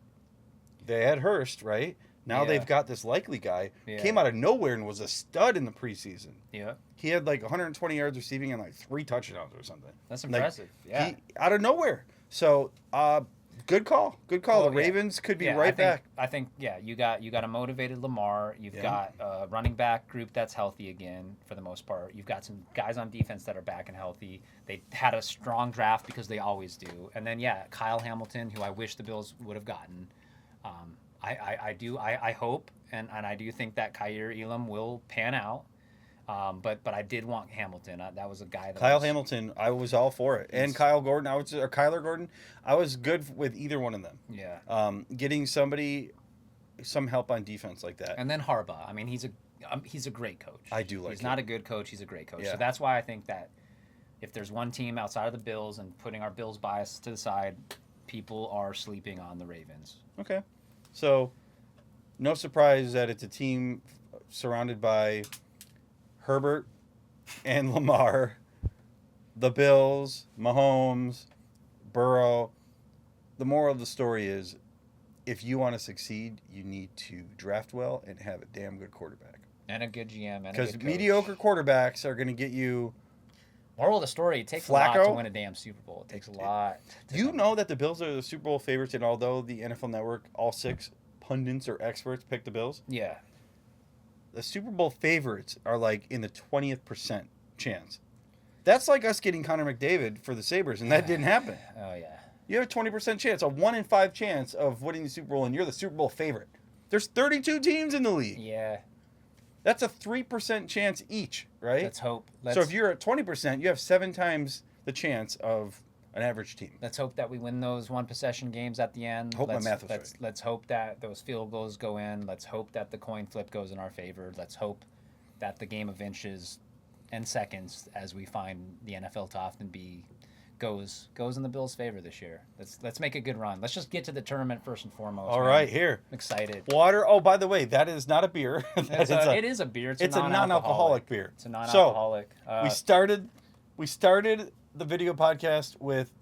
They had Hurst, right? Now Yeah. they've got this Likely guy. Yeah. Came out of nowhere and was a stud in the preseason. Yeah, He had like 120 yards receiving and like 3 touchdowns or something. that's Like, impressive. Yeah. He, out of nowhere. So, good call. Good call. Well, The yeah. Ravens could be Yeah, right back. I think you got a motivated Lamar. You've got a running back group that's healthy again for the most part. You've got some guys on defense that are back and healthy. They had a strong draft because they always do. And then Kyle Hamilton, who I wish the Bills would have gotten. I hope and I do think that Kaiir Elam will pan out. But I did want Hamilton. That was a guy that Kyle Hamilton, I was all for it. And Kyle Gordon, or Kyler Gordon, I was good with either one of them. Yeah. Getting some help on defense like that. And then Harbaugh. I mean, he's a great coach. I do like He's him. not a good coach. He's a great coach. Yeah. So that's why I think that if there's one team outside of the Bills and putting our Bills bias to the side, people are sleeping on the Ravens. Okay. So, no surprise that it's a team surrounded by Herbert and Lamar, the Bills, Mahomes, Burrow. The moral of the story is, if you want to succeed, you need to draft well and have a damn good quarterback. And a good GM and a Because good coach. mediocre quarterbacks are going to get you. Moral of the story, it takes a lot to Flacco? win a damn Super Bowl. It takes a lot. You know that the Bills are the Super Bowl favorites, and although the NFL Network, all 6 pundits or experts pick the Bills, Yeah. the Super Bowl favorites are like in the 20th percent chance. That's like us getting Connor McDavid for the Sabres, and that didn't happen. Oh, yeah. You have a 20% chance, a 1 in 5 chance of winning the Super Bowl, and you're the Super Bowl favorite. There's 32 teams in the league. Yeah. That's a 3% chance each, right? Let's hope. So if you're at 20%, you have 7 times the chance of an average team. Let's hope that we win those one possession games at the end. Hope my math was right. Let's hope that those field goals go in. Let's hope that the coin flip goes in our favor. Let's hope that the game of inches and seconds, as we find the NFL to often be, goes in the Bills' favor this year. Let's make a good run. Let's just get to the tournament first and foremost. All man. right, here. I'm excited. Water. Oh, by the way, that is not a beer. It is a beer. It's a non-alcoholic beer. It's a non-alcoholic. We started the video podcast with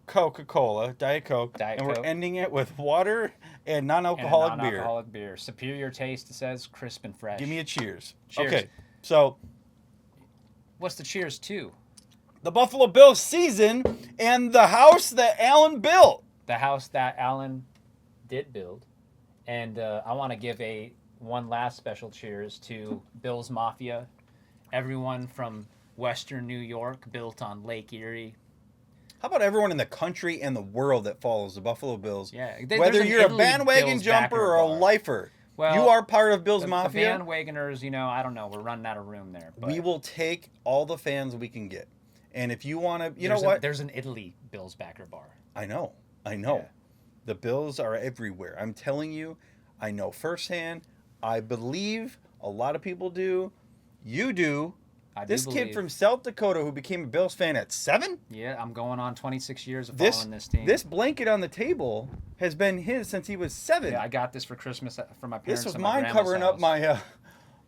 Coca-Cola, Diet Coke, Diet and we're Coke. ending it with water and and a non-alcoholic beer. non-alcoholic beer. Superior taste, it says, crisp and fresh. Give me a cheers. Cheers. Okay, so What's the cheers to? the Buffalo Bills season and the house that Allen built. The house that Alan did build. And I want to give one last special cheers to Bills Mafia. Everyone from Western New York, built on Lake Erie. How about everyone in the country and the world that follows the Buffalo Bills? Yeah, Whether there's an you're a Italy bandwagon Bills jumper backer or a bar. lifer, Well, you are part of Bills The Mafia. bandwagoners, I don't know. We're running out of room there. But We will take all the fans we can get. And if you want to, you know there's what? There's an Italy Bills backer bar. I know. Yeah. The Bills are everywhere. I'm telling you, I know firsthand. I believe a lot of people do. You do. I do This kid believe. from South Dakota who became a Bills fan at 7? Yeah, I'm going on 26 years of This following this team. this blanket on the table has been his since he was 7. Yeah, I got this for Christmas from my parents. This was at my mine grandma's covering house. up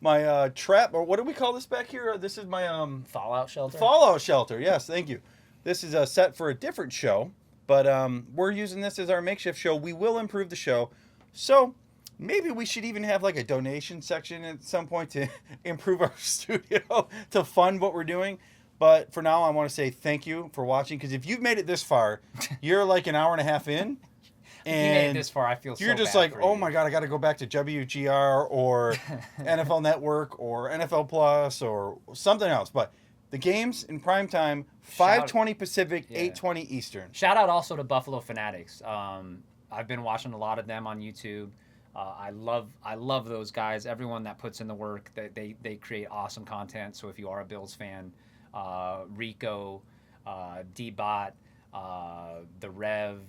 my trap, or what do we call this back here? This is my Fallout shelter. fallout shelter. Yes, thank you. This is a set for a different show, but we're using this as our makeshift show. We will improve the show, so maybe we should even have like a donation section at some point to improve our studio to fund what we're doing. But for now, I want to say thank you for watching, because if you've made it this far, you're like an hour and a half in. If you made it And this far, I feel you're so just bad like, for oh you. my God, I got to go back to WGR or NFL Network or NFL Plus or something else. But the games in prime time, 5:20 Pacific, Yeah. 8:20 Eastern. Shout out also to Buffalo Fanatics. I've been watching a lot of them on YouTube. I love those guys. Everyone that puts in the work, they create awesome content. So if you are a Bills fan, Rico, D-Bot, the Rev,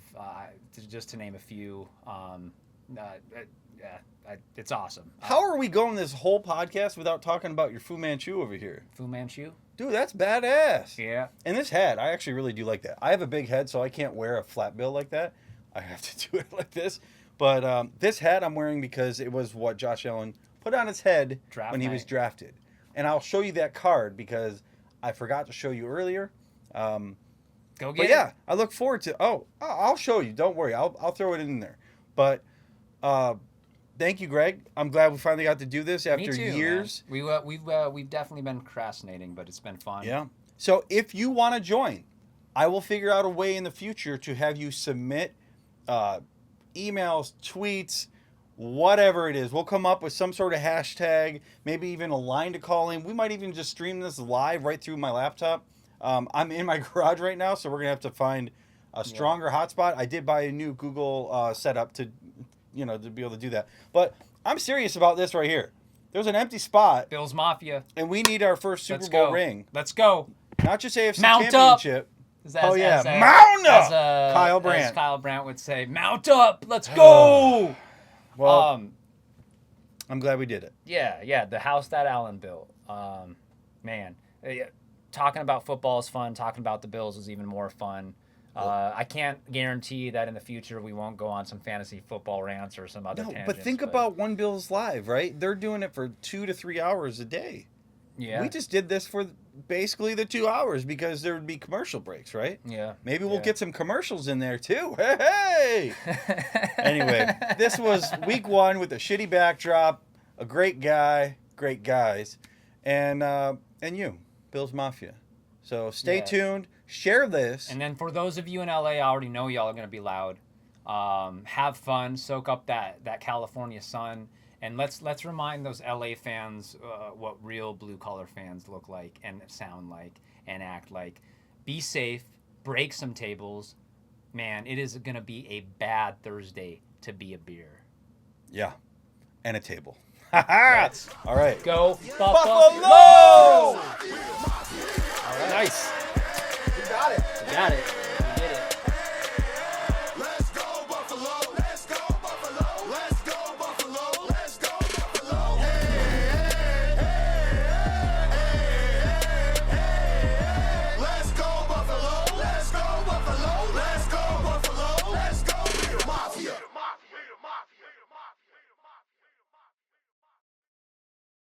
just to name a few. It's awesome. How are we going this whole podcast without talking about your Fu Manchu over here? Fu Manchu? Dude, that's badass. Yeah. And this hat, I actually really do like that. I have a big head, so I can't wear a flat bill like that. I have to do it like this. But this hat I'm wearing because it was what Josh Allen put on his head when he was drafted. And I'll show you that card because I forgot to show you earlier. Go get But it. yeah, I look forward to. Oh, I'll show you. Don't worry. I'll throw it in there. But thank you, Greg. I'm glad we finally got to do this after Me too, years. Man. We've definitely been procrastinating, but it's been fun. Yeah. So if you want to join, I will figure out a way in the future to have you submit emails, tweets, whatever it is. We'll come up with some sort of hashtag, maybe even a line to call in. We might even just stream this live right through my laptop. I'm in my garage right now, so we're gonna have to find a stronger hotspot. I did buy a new Google setup to be able to do that. But I'm serious about this right here. There's an empty spot, Bills Mafia. and we need our first Super Let's Bowl go. ring. Let's go. Not just AFC Mount Championship. Mount up! Kyle Brandt. As Kyle Brandt would say, mount up. Let's go. Well, I'm glad we did it. Yeah, the house that Allen built. Man, talking about football is fun. Talking about the Bills is even more fun. I can't guarantee that in the future we won't go on some fantasy football rants or some other tangents. But think about One Bills Live, right? They're doing it for 2 to 3 hours a day. Yeah. We just did this for basically the 2 hours because there would be commercial breaks, right? Yeah. Maybe we'll get some commercials in there too. Hey! Anyway, this was week 1 with a shitty backdrop, a great guy, great guys, and you, Bills Mafia. So stay tuned. Share this. And then for those of you in LA, I already know y'all are going to be loud. Have fun. Soak up that California sun. And let's remind those LA fans what real blue-collar fans look like and sound like and act like. Be safe. Break some tables. Man, it is going to be a bad Thursday to be a beer. Yeah. And a table. Let's All right. go Buffalo! Buffalo! Nice. Got it.